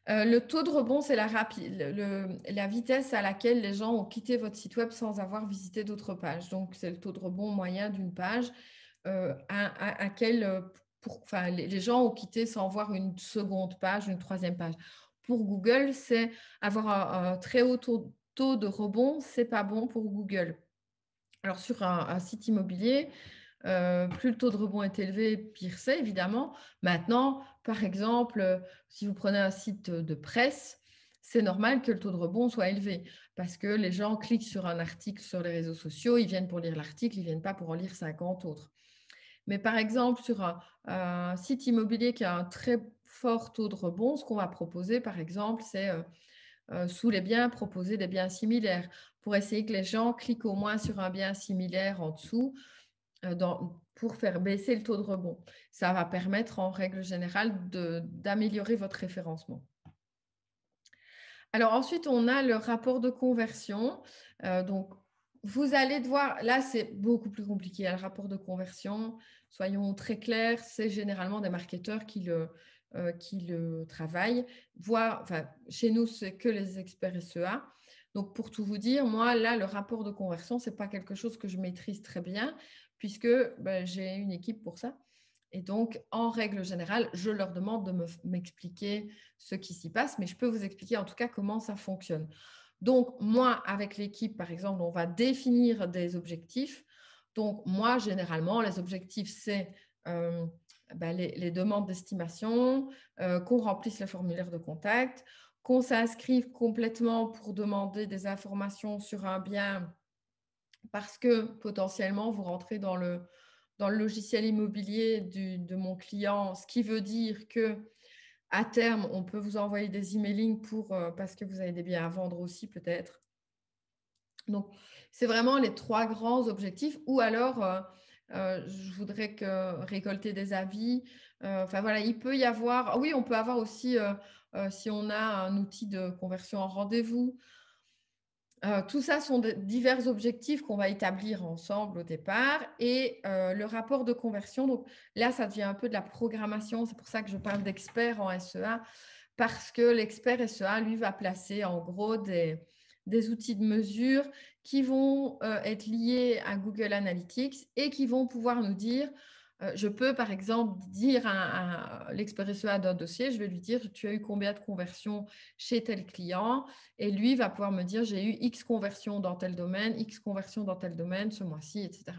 Le taux de rebond, c'est la vitesse à laquelle les gens ont quitté votre site web sans avoir visité d'autres pages. Donc, c'est le taux de rebond moyen d'une page les gens ont quitté sans voir une seconde page, une troisième page. Pour Google, c'est avoir un très haut taux de rebond, c'est pas bon pour Google. Alors, sur un site immobilier, plus le taux de rebond est élevé, pire c'est évidemment. Maintenant, par exemple, si vous prenez un site de presse, c'est normal que le taux de rebond soit élevé parce que les gens cliquent sur un article sur les réseaux sociaux, ils viennent pour lire l'article, ils ne viennent pas pour en lire 50 autres. Mais par exemple, sur un site immobilier qui a un très fort taux de rebond, ce qu'on va proposer, par exemple, c'est sous les biens, proposer des biens similaires pour essayer que les gens cliquent au moins sur un bien similaire en dessous pour faire baisser le taux de rebond. Ça va permettre en règle générale d'améliorer votre référencement. Alors ensuite, on a le rapport de conversion. Donc, vous allez devoir, là c'est beaucoup plus compliqué, le rapport de conversion. Soyons très clairs, c'est généralement des marketeurs qui le travaillent. Chez nous, c'est que les experts SEA. Donc, pour tout vous dire, moi, là, le rapport de conversion, ce n'est pas quelque chose que je maîtrise très bien puisque j'ai une équipe pour ça. Et donc, en règle générale, je leur demande de m'expliquer ce qui s'y passe, mais je peux vous expliquer en tout cas comment ça fonctionne. Donc, moi, avec l'équipe, par exemple, on va définir des objectifs. Donc, moi, généralement, les objectifs, c'est les demandes d'estimation, qu'on remplisse le formulaire de contact, qu'on s'inscrive complètement pour demander des informations sur un bien parce que potentiellement, vous rentrez dans le logiciel immobilier de mon client, ce qui veut dire qu'à terme, on peut vous envoyer des emailing parce que vous avez des biens à vendre aussi peut-être. Donc, c'est vraiment les 3 grands objectifs. Ou alors, je voudrais récolter des avis. Voilà, il peut y avoir… Oui, on peut avoir aussi, si on a un outil de conversion en rendez-vous, tout ça sont divers objectifs qu'on va établir ensemble au départ et le rapport de conversion. Donc là, ça devient un peu de la programmation. C'est pour ça que je parle d'expert en SEA parce que l'expert SEA, lui, va placer en gros des outils de mesure qui vont être liés à Google Analytics et qui vont pouvoir nous dire je peux, par exemple, dire à l'expert SEA d'un dossier, je vais lui dire, tu as eu combien de conversions chez tel client? Et lui va pouvoir me dire, j'ai eu X conversions dans tel domaine, X conversions dans tel domaine ce mois-ci, etc.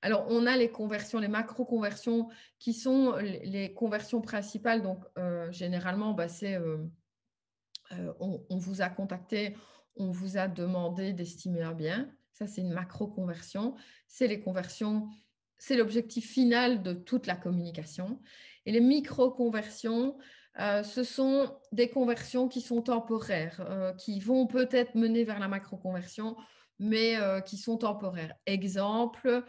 Alors, on a les conversions, les macro-conversions qui sont les conversions principales. Donc, généralement, c'est on vous a contacté, on vous a demandé d'estimer un bien. Ça, c'est une macro-conversion. C'est les conversions, c'est l'objectif final de toute la communication. Et les micro-conversions, ce sont des conversions qui sont temporaires, qui vont peut-être mener vers la macro-conversion, mais qui sont temporaires. Exemple,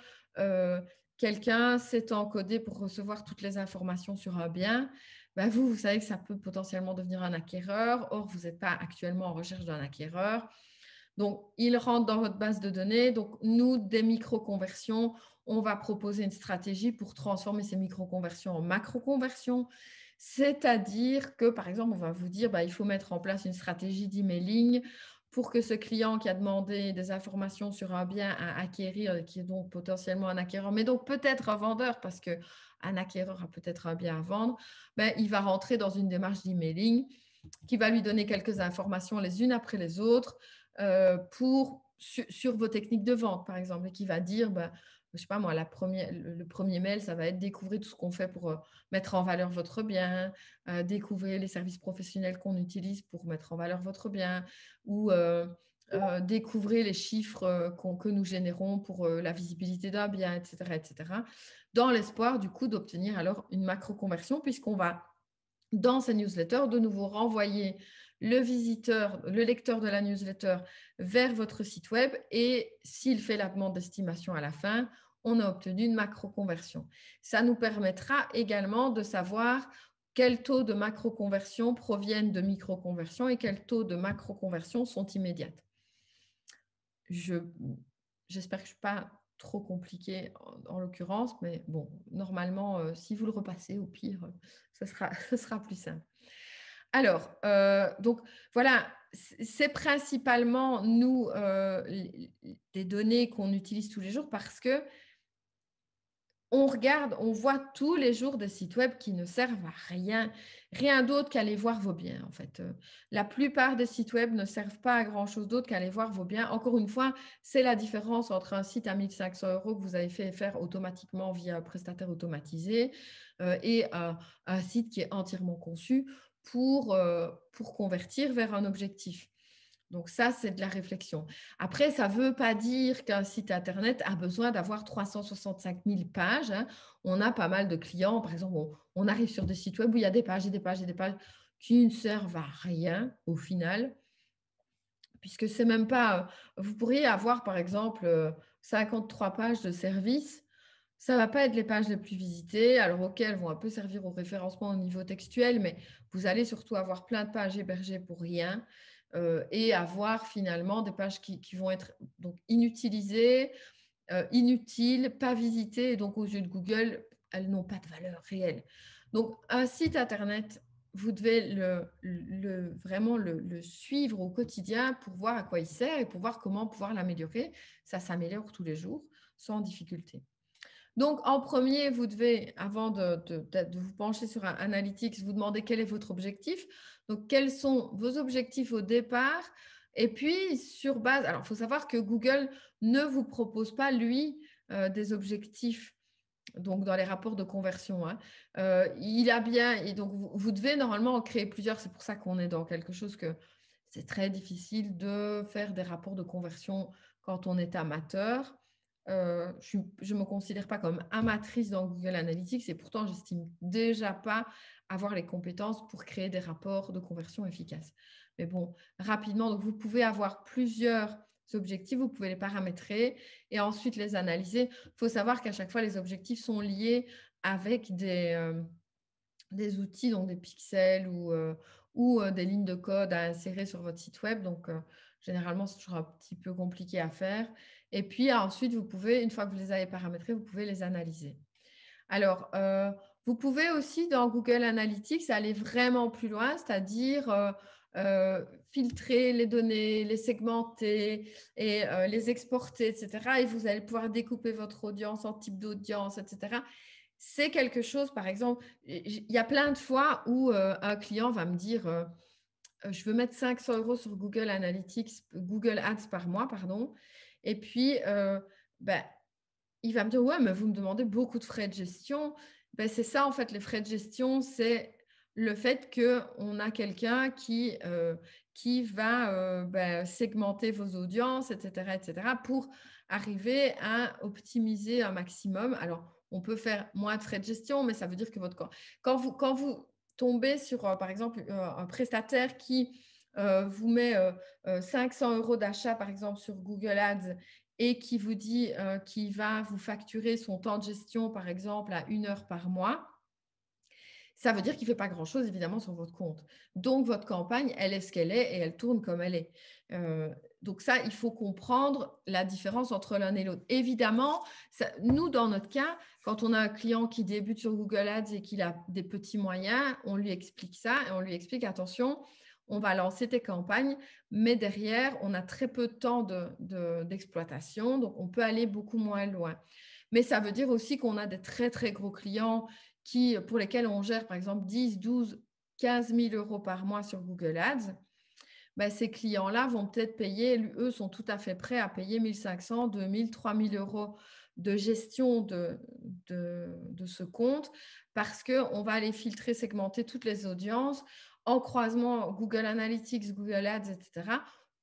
quelqu'un s'est encodé pour recevoir toutes les informations sur un bien. Vous savez que ça peut potentiellement devenir un acquéreur. Or, vous n'êtes pas actuellement en recherche d'un acquéreur. Donc, il rentre dans votre base de données. Donc, nous, des micro-conversions, on va proposer une stratégie pour transformer ces micro-conversions en macro-conversions. C'est-à-dire que, par exemple, on va vous dire, il faut mettre en place une stratégie d'emailing pour que ce client qui a demandé des informations sur un bien à acquérir, qui est donc potentiellement un acquéreur, mais donc peut-être un vendeur, parce qu'un acquéreur a peut-être un bien à vendre, il va rentrer dans une démarche d'emailing qui va lui donner quelques informations les unes après les autres sur vos techniques de vente, par exemple, et qui va dire, je ne sais pas moi, le premier mail, ça va être découvrir tout ce qu'on fait pour mettre en valeur votre bien, découvrir les services professionnels qu'on utilise pour mettre en valeur votre bien, ou découvrir les chiffres que nous générons pour la visibilité d'un bien, etc., etc., dans l'espoir du coup d'obtenir alors une macro-conversion, puisqu'on va, dans ces newsletters, de nouveau renvoyer le lecteur de la newsletter vers votre site web et s'il fait la demande d'estimation à la fin, on a obtenu une macro-conversion. Ça nous permettra également de savoir quels taux de macro-conversion proviennent de micro-conversion et quels taux de macro-conversion sont immédiates. J'espère que je ne suis pas trop compliquée en l'occurrence, mais bon, normalement, si vous le repassez, au pire, ce sera plus simple. Alors, donc voilà, c'est principalement nous des données qu'on utilise tous les jours parce que on regarde, on voit tous les jours des sites web qui ne servent à rien d'autre qu'aller voir vos biens en fait. La plupart des sites web ne servent pas à grand-chose d'autre qu'aller voir vos biens. Encore une fois, c'est la différence entre un site à 1 500 € que vous avez fait faire automatiquement via un prestataire automatisé et un site qui est entièrement conçu pour convertir vers un objectif. Donc ça, c'est de la réflexion. Après, ça ne veut pas dire qu'un site Internet a besoin d'avoir 365 000 pages. On a pas mal de clients, par exemple, on arrive sur des sites web où il y a des pages et des pages et des pages qui ne servent à rien au final. puisque c'est même pas, vous pourriez avoir par exemple 53 pages de service. Ça ne va pas être les pages les plus visitées, alors auxquelles vont un peu servir au référencement au niveau textuel, mais vous allez surtout avoir plein de pages hébergées pour rien et avoir finalement des pages qui vont être donc inutilisées, inutiles, pas visitées, et donc aux yeux de Google, elles n'ont pas de valeur réelle. Donc un site internet, vous devez vraiment le suivre au quotidien pour voir à quoi il sert et pour voir comment pouvoir l'améliorer. Ça s'améliore tous les jours sans difficulté. Donc, en premier, vous devez, avant de vous pencher sur un Analytics, vous demander quel est votre objectif. Donc, quels sont vos objectifs au départ? Et puis, sur base, alors, il faut savoir que Google ne vous propose pas, lui, des objectifs donc dans les rapports de conversion. Hein. Il a bien, et donc vous devez normalement en créer plusieurs. C'est pour ça qu'on est dans quelque chose que c'est très difficile de faire des rapports de conversion quand on est amateur. Je ne me considère pas comme amatrice dans Google Analytics et pourtant, j'estime déjà pas avoir les compétences pour créer des rapports de conversion efficaces. Mais bon, rapidement, donc vous pouvez avoir plusieurs objectifs, vous pouvez les paramétrer et ensuite les analyser. Il faut savoir qu'à chaque fois, les objectifs sont liés avec des outils, donc des pixels ou des lignes de code à insérer sur votre site web. Donc, généralement, c'est toujours un petit peu compliqué à faire. Et puis, ensuite, vous pouvez, une fois que vous les avez paramétrés, vous pouvez les analyser. Alors, vous pouvez aussi, dans Google Analytics, aller vraiment plus loin, c'est-à-dire filtrer les données, les segmenter et les exporter, etc. Et vous allez pouvoir découper votre audience en type d'audience, etc. C'est quelque chose, par exemple, il y a plein de fois où un client va me dire je veux mettre 500 € sur Google Analytics, Google Ads par mois, pardon. Et puis, ben, il va me dire, ouais, mais vous me demandez beaucoup de frais de gestion. Ben, c'est ça, en fait, les frais de gestion, c'est le fait qu'on a quelqu'un qui va segmenter vos audiences, etc., pour arriver à optimiser un maximum. Alors, on peut faire moins de frais de gestion, mais ça veut dire que quand vous tombez sur, par exemple, un prestataire qui vous met 500 € d'achat, par exemple, sur Google Ads et qui vous dit qu'il va vous facturer son temps de gestion, par exemple, à 1 heure par mois, ça veut dire qu'il ne fait pas grand-chose, évidemment, sur votre compte. Donc, votre campagne, elle est ce qu'elle est et elle tourne comme elle est. Donc, ça, il faut comprendre la différence entre l'un et l'autre. Évidemment, nous, dans notre cas, quand on a un client qui débute sur Google Ads et qu'il a des petits moyens, on lui explique ça et on lui explique, attention, on va lancer tes campagnes, mais derrière, on a très peu de temps d'exploitation, donc on peut aller beaucoup moins loin. Mais ça veut dire aussi qu'on a des très, très gros clients pour lesquels on gère, par exemple, 10, 12, 15 000 € par mois sur Google Ads. Ben, ces clients-là vont peut-être payer, eux sont tout à fait prêts à payer 1 500, 2 000, 3 000 € de gestion de ce compte parce qu'on va aller filtrer, segmenter toutes les audiences en croisement Google Analytics, Google Ads, etc.,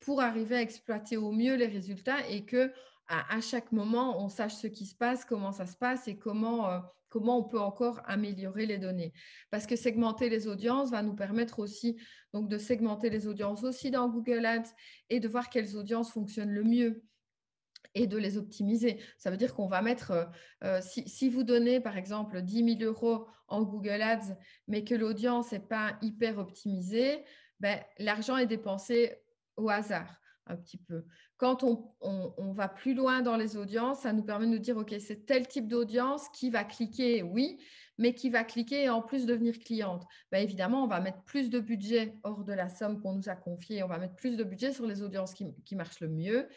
pour arriver à exploiter au mieux les résultats et que à chaque moment, on sache ce qui se passe, comment ça se passe et comment on peut encore améliorer les données. Parce que segmenter les audiences va nous permettre aussi donc de segmenter les audiences aussi dans Google Ads et de voir quelles audiences fonctionnent le mieux et de les optimiser. Ça veut dire qu'on va mettre, si vous donnez par exemple 10 000 € en Google Ads, mais que l'audience n'est pas hyper optimisée, ben, l'argent est dépensé au hasard un petit peu. Quand on va plus loin dans les audiences, ça nous permet de nous dire, OK, c'est tel type d'audience qui va cliquer, oui, mais qui va cliquer et en plus devenir cliente. Ben, évidemment, on va mettre plus de budget hors de la somme qu'on nous a confiée. On va mettre plus de budget sur les audiences qui marchent le mieux.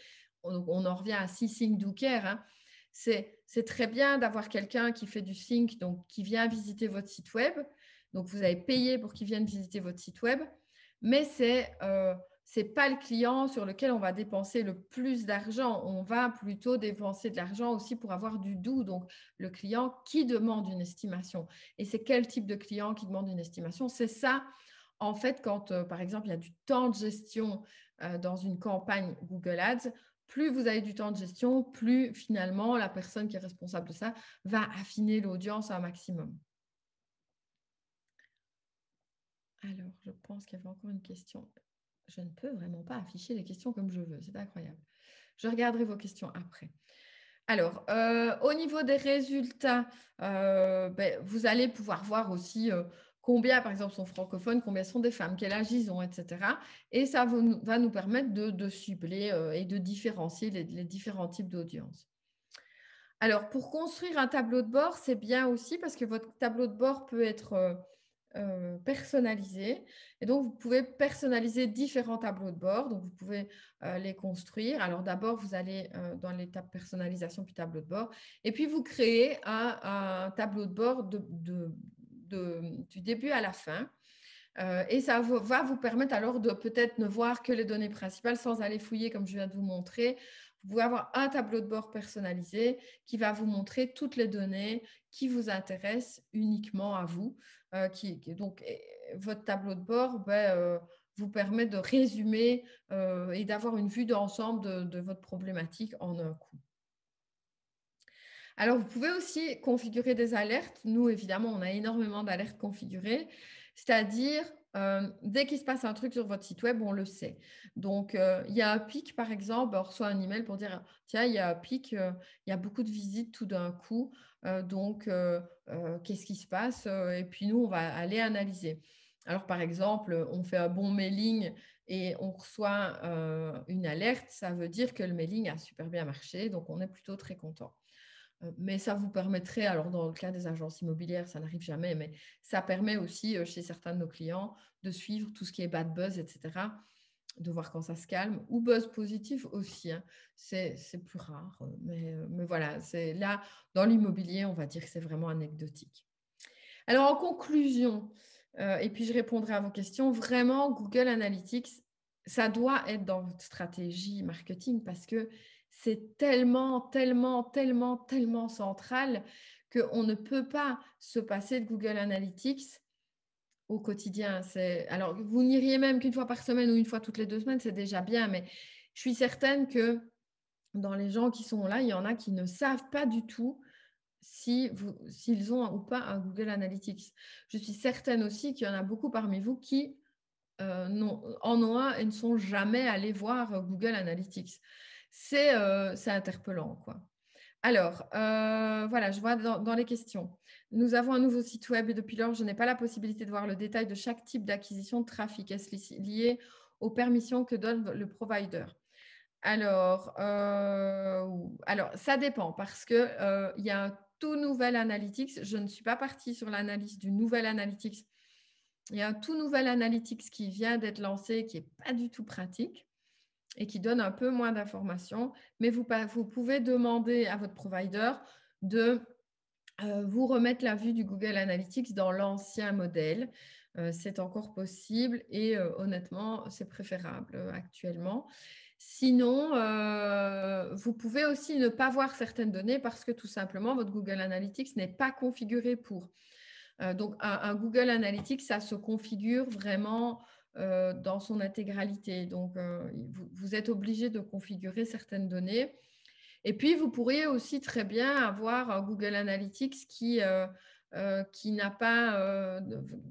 On en revient à Sync Do Care. Hein. C'est très bien d'avoir quelqu'un qui fait du sync, donc qui vient visiter votre site web. Donc, vous avez payé pour qu'il vienne visiter votre site web, mais c'est pas le client sur lequel on va dépenser le plus d'argent. On va plutôt dépenser de l'argent aussi pour avoir du do, donc le client qui demande une estimation. Et c'est quel type de client qui demande une estimation? C'est ça, en fait, quand, par exemple, il y a du temps de gestion dans une campagne Google Ads, plus vous avez du temps de gestion, plus finalement la personne qui est responsable de ça va affiner l'audience à un maximum. Alors, je pense qu'il y avait encore une question. je ne peux vraiment pas afficher les questions comme je veux. C'est incroyable. Je regarderai vos questions après. Alors, au niveau des résultats, vous allez pouvoir voir aussi combien, par exemple, sont francophones, combien sont des femmes, quel âge ils ont, etc. Et ça va nous permettre de cibler et de différencier les différents types d'audience. Alors, pour construire un tableau de bord, c'est bien aussi parce que votre tableau de bord peut être personnalisé. Et donc, vous pouvez personnaliser différents tableaux de bord. Donc, vous pouvez les construire. Alors, d'abord, vous allez dans l'étape personnalisation puis tableau de bord. Et puis, vous créez un tableau de bord du début à la fin. Et ça va vous permettre alors de peut-être ne voir que les données principales sans aller fouiller comme je viens de vous montrer. Vous pouvez avoir un tableau de bord personnalisé qui va vous montrer toutes les données qui vous intéressent uniquement à vous. Donc, votre tableau de bord vous permet de résumer et d'avoir une vue d'ensemble de votre problématique en un coup. Alors, vous pouvez aussi configurer des alertes. Nous, évidemment, on a énormément d'alertes configurées. C'est-à-dire, dès qu'il se passe un truc sur votre site web, on le sait. Donc, il y a un pic, par exemple, on reçoit un email pour dire, tiens, il y a un pic, il y a beaucoup de visites tout d'un coup. Qu'est-ce qui se passe? Et puis, nous, on va aller analyser. Alors, par exemple, on fait un bon mailing et on reçoit une alerte. Ça veut dire que le mailing a super bien marché. Donc, on est plutôt très content. Mais ça vous permettrait, alors dans le cas des agences immobilières, ça n'arrive jamais, mais ça permet aussi chez certains de nos clients de suivre tout ce qui est bad buzz, etc., de voir quand ça se calme, ou buzz positif aussi. Hein. C'est plus rare, mais voilà, c'est là, dans l'immobilier, on va dire que c'est vraiment anecdotique. Alors en conclusion, et puis je répondrai à vos questions, vraiment, Google Analytics, ça doit être dans votre stratégie marketing parce que c'est tellement, tellement, tellement, tellement central qu'on ne peut pas se passer de Google Analytics au quotidien. Alors, vous n'iriez même qu'une fois par semaine ou une fois toutes les 2 semaines, c'est déjà bien, mais je suis certaine que dans les gens qui sont là, il y en a qui ne savent pas du tout s'ils ont ou pas un Google Analytics. Je suis certaine aussi qu'il y en a beaucoup parmi vous qui en ont un et ne sont jamais allés voir Google Analytics. C'est interpellant, quoi. Alors, voilà, je vois dans les questions. Nous avons un nouveau site web et depuis lors, je n'ai pas la possibilité de voir le détail de chaque type d'acquisition de trafic. Est-ce lié aux permissions que donne le provider? Alors, ça dépend parce qu'il y a un tout nouvel Analytics. Je ne suis pas partie sur l'analyse du nouvel Analytics. Il y a un tout nouvel Analytics qui vient d'être lancé, qui n'est pas du tout pratique et qui donne un peu moins d'informations. Mais vous pouvez demander à votre provider de vous remettre la vue du Google Analytics dans l'ancien modèle. C'est encore possible et honnêtement, c'est préférable actuellement. Sinon, vous pouvez aussi ne pas voir certaines données parce que tout simplement, votre Google Analytics n'est pas configuré pour. Donc, un Google Analytics, ça se configure vraiment dans son intégralité. Donc, vous êtes obligé de configurer certaines données. Et puis, vous pourriez aussi très bien avoir un Google Analytics qui n'a pas,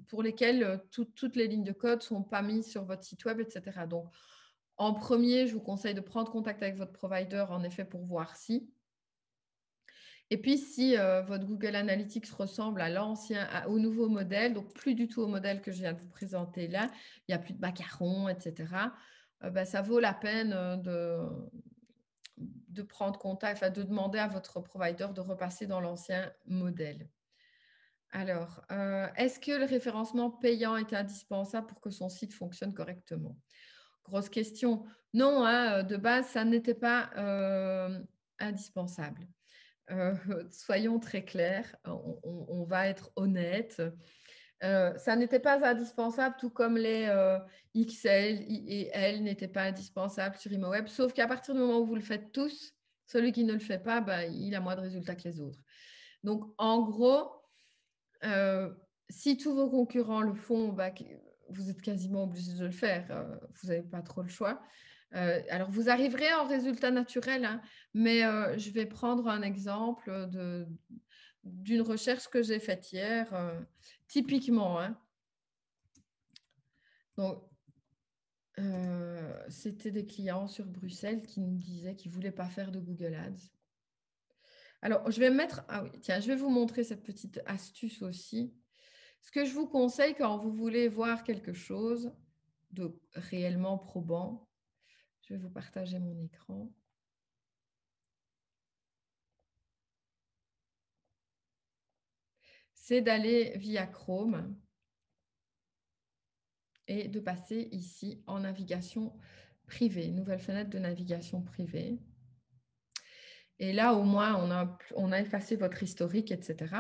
pour lesquels toutes les lignes de code ne sont pas mises sur votre site web, etc. Donc, en premier, je vous conseille de prendre contact avec votre provider, en effet, pour voir si. Et puis, si votre Google Analytics ressemble au nouveau modèle, donc plus du tout au modèle que je viens de vous présenter là, il n'y a plus de macarons, etc., ça vaut la peine de prendre contact, enfin, de demander à votre provider de repasser dans l'ancien modèle. Alors, est-ce que le référencement payant est indispensable pour que son site fonctionne correctement? Grosse question. Non, hein, de base, ça n'était pas indispensable. Soyons très clairs, on va être honnête. Ça n'était pas indispensable, tout comme les XL et L n'étaient pas indispensables sur ImoWeb, sauf qu'à partir du moment où vous le faites tous, celui qui ne le fait pas, il a moins de résultats que les autres. Donc, en gros, si tous vos concurrents le font, vous êtes quasiment obligé de le faire. Vous n'avez pas trop le choix. Alors, vous arriverez en résultat naturel, hein, mais je vais prendre un exemple d'une recherche que j'ai faite hier, typiquement. Hein. Donc, c'était des clients sur Bruxelles qui nous disaient qu'ils ne voulaient pas faire de Google Ads. Alors, je vais mettre... Ah oui, tiens, je vais vous montrer cette petite astuce aussi. Ce que je vous conseille quand vous voulez voir quelque chose de réellement probant, je vais vous partager mon écran. C'est d'aller via Chrome et de passer ici en navigation privée, nouvelle fenêtre de navigation privée. Et là, au moins, on a effacé votre historique, etc.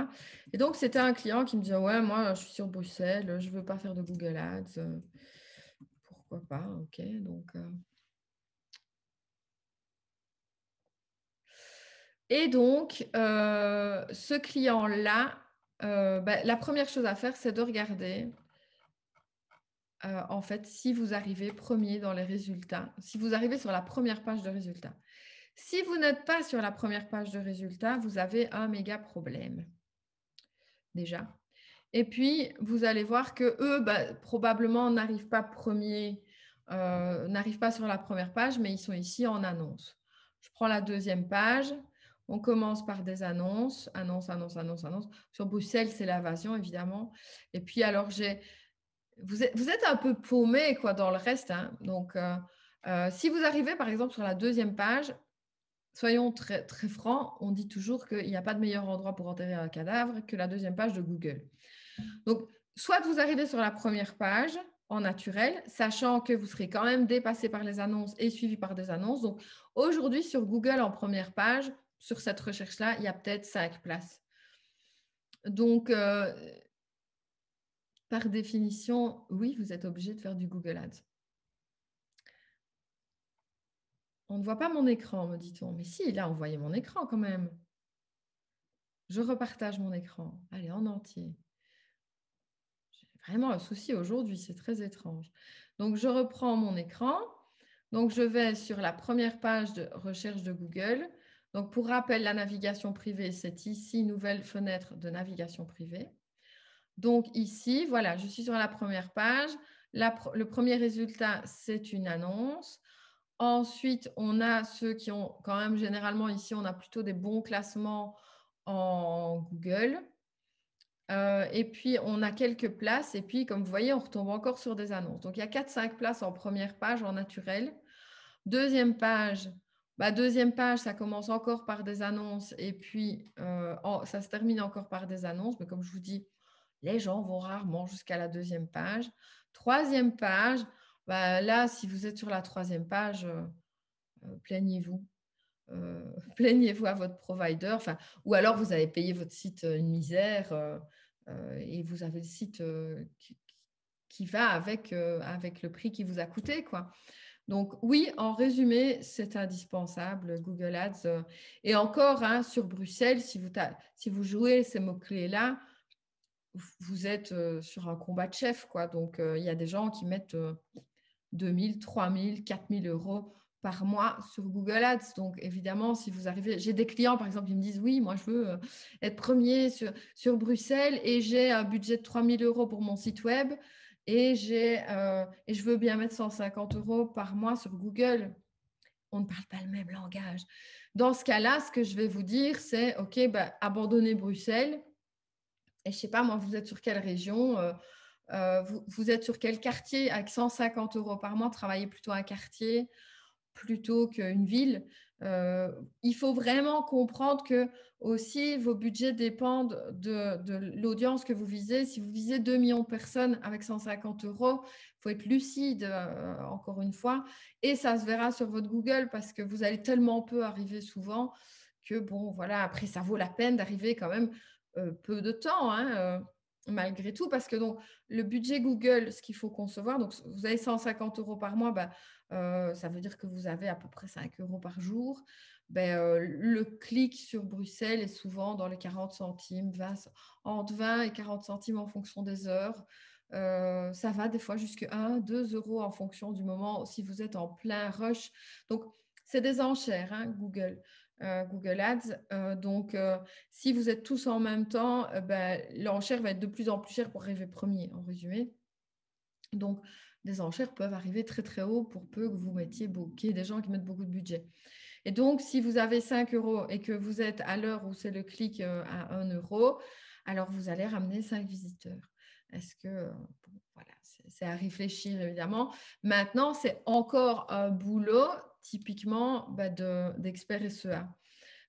Et donc, c'était un client qui me disait, ouais, moi, je suis sur Bruxelles, je ne veux pas faire de Google Ads. Pourquoi pas? OK, donc... Et donc, ce client-là, la première chose à faire, c'est de regarder, en fait, si vous arrivez premier dans les résultats, si vous arrivez sur la première page de résultats. Si vous n'êtes pas sur la première page de résultats, vous avez un méga problème, déjà. Et puis, vous allez voir que eux, probablement, n'arrivent pas premiers, n'arrivent pas sur la première page, mais ils sont ici en annonce. Je prends la deuxième page. On commence par des annonces. Annonce, annonce, annonce, annonce. Sur Bruxelles, c'est l'invasion, évidemment. Et puis, alors, vous êtes un peu paumé quoi, dans le reste. Hein. Donc, si vous arrivez, par exemple, sur la deuxième page, soyons très, très francs, on dit toujours qu'il n'y a pas de meilleur endroit pour enterrer un cadavre que la deuxième page de Google. Donc, soit vous arrivez sur la première page en naturel, sachant que vous serez quand même dépassé par les annonces et suivi par des annonces. Donc, aujourd'hui, sur Google, en première page, sur cette recherche-là, il y a peut-être 5 places. Donc, par définition, oui, vous êtes obligé de faire du Google Ads. On ne voit pas mon écran, me dit-on. Mais si, là, on voyait mon écran quand même. Je repartage mon écran. Allez, en entier. J'ai vraiment un souci aujourd'hui, c'est très étrange. Donc, je reprends mon écran. Donc, je vais sur la première page de recherche de Google. Donc, pour rappel, la navigation privée, c'est ici, nouvelle fenêtre de navigation privée. Donc, ici, voilà, je suis sur la première page. Le premier résultat, c'est une annonce. Ensuite, on a ceux qui ont quand même, généralement, ici, on a plutôt des bons classements en Google. Et puis, on a quelques places. Et puis, comme vous voyez, on retombe encore sur des annonces. Donc, il y a 4-5 places en première page, en naturel. Deuxième page, ça commence encore par des annonces. Et puis, ça se termine encore par des annonces. Mais comme je vous dis, les gens vont rarement jusqu'à la deuxième page. Troisième page, là, si vous êtes sur la troisième page, plaignez-vous. Plaignez-vous à votre provider. Ou alors, vous avez payé votre site une misère et vous avez le site qui va avec le prix qui vous a coûté, quoi. Donc, oui, en résumé, c'est indispensable, Google Ads. Et encore, hein, sur Bruxelles, si vous jouez ces mots-clés-là, vous êtes sur un combat de chef, quoi. Donc, il y a des gens qui mettent 2 000, 3 000, 4 000 euros par mois sur Google Ads. Donc, évidemment, si vous arrivez... J'ai des clients, par exemple, qui me disent, oui, moi, je veux être premier sur Bruxelles et j'ai un budget de 3 000 euros pour mon site web et je veux bien mettre 150 euros par mois sur Google. On ne parle pas le même langage. Dans ce cas-là, ce que je vais vous dire, c'est, OK, abandonnez Bruxelles. Et je ne sais pas, moi, vous êtes sur quelle région vous êtes sur quel quartier avec 150 euros par mois, travaillez plutôt un quartier plutôt qu'une ville. Il faut vraiment comprendre que aussi vos budgets dépendent de l'audience que vous visez. Si vous visez 2 millions de personnes avec 150 euros, il faut être lucide, encore une fois, et ça se verra sur votre Google parce que vous allez tellement peu arriver souvent que, bon, voilà, après, ça vaut la peine d'arriver quand même peu de temps, hein, malgré tout, parce que donc, le budget Google, ce qu'il faut concevoir, donc vous avez 150 euros par mois, ça veut dire que vous avez à peu près 5 euros par jour. Le clic sur Bruxelles est souvent dans les 40 centimes, entre 20 et 40 centimes en fonction des heures. Ça va des fois jusqu'à 1, 2 euros en fonction du moment si vous êtes en plein rush. Donc, c'est des enchères, hein, Google Ads. Donc, si vous êtes tous en même temps, l'enchère va être de plus en plus chère pour arriver premier, en résumé. Donc, des enchères peuvent arriver très très haut pour peu que vous mettiez qu'il y ait des gens qui mettent beaucoup de budget. Et donc, si vous avez 5 € et que vous êtes à l'heure où c'est le clic à 1 €, alors vous allez ramener 5 visiteurs. Est-ce que, voilà, c'est à réfléchir évidemment. Maintenant, c'est encore un boulot typiquement d'expert SEA.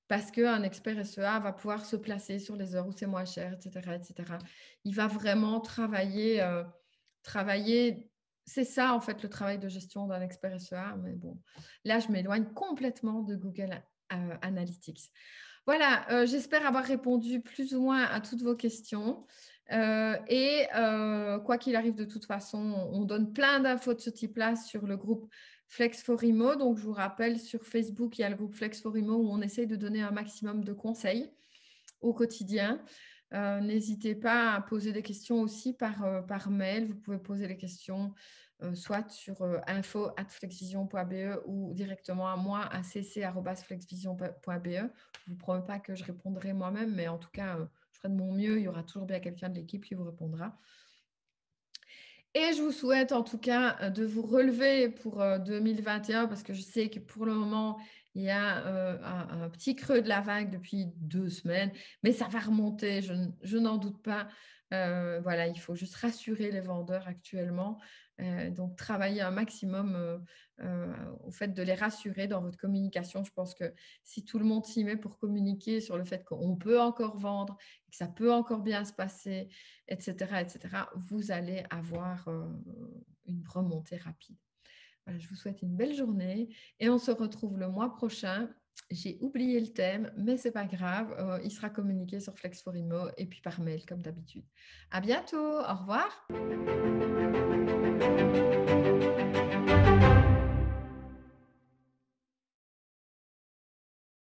Parce qu'un expert SEA va pouvoir se placer sur les heures où c'est moins cher, etc., etc. Il va vraiment travailler. C'est ça, en fait, le travail de gestion d'un expert SEA. Mais bon, là, je m'éloigne complètement de Google Analytics. Voilà, j'espère avoir répondu plus ou moins à toutes vos questions. Quoi qu'il arrive, de toute façon, on donne plein d'infos de ce type-là sur le groupe Flex for Imo. Donc, je vous rappelle, sur Facebook, il y a le groupe Flex for Imo où on essaye de donner un maximum de conseils au quotidien. N'hésitez pas à poser des questions aussi par mail. Vous pouvez poser les questions soit sur info@flexvision.be ou directement à moi à cc@flexvision.be. Je ne vous promets pas que je répondrai moi-même, mais en tout cas, je ferai de mon mieux. Il y aura toujours bien quelqu'un de l'équipe qui vous répondra. Et je vous souhaite en tout cas de vous relever pour 2021 parce que je sais que pour le moment, il y a un petit creux de la vague depuis 2 semaines, mais ça va remonter, je n'en doute pas. Voilà, il faut juste rassurer les vendeurs actuellement. Donc, travailler un maximum au fait de les rassurer dans votre communication. Je pense que si tout le monde s'y met pour communiquer sur le fait qu'on peut encore vendre, que ça peut encore bien se passer, etc., vous allez avoir une remontée rapide. Voilà, je vous souhaite une belle journée et on se retrouve le mois prochain. J'ai oublié le thème, mais ce n'est pas grave. Il sera communiqué sur Flex for Imo et puis par mail comme d'habitude. À bientôt. Au revoir.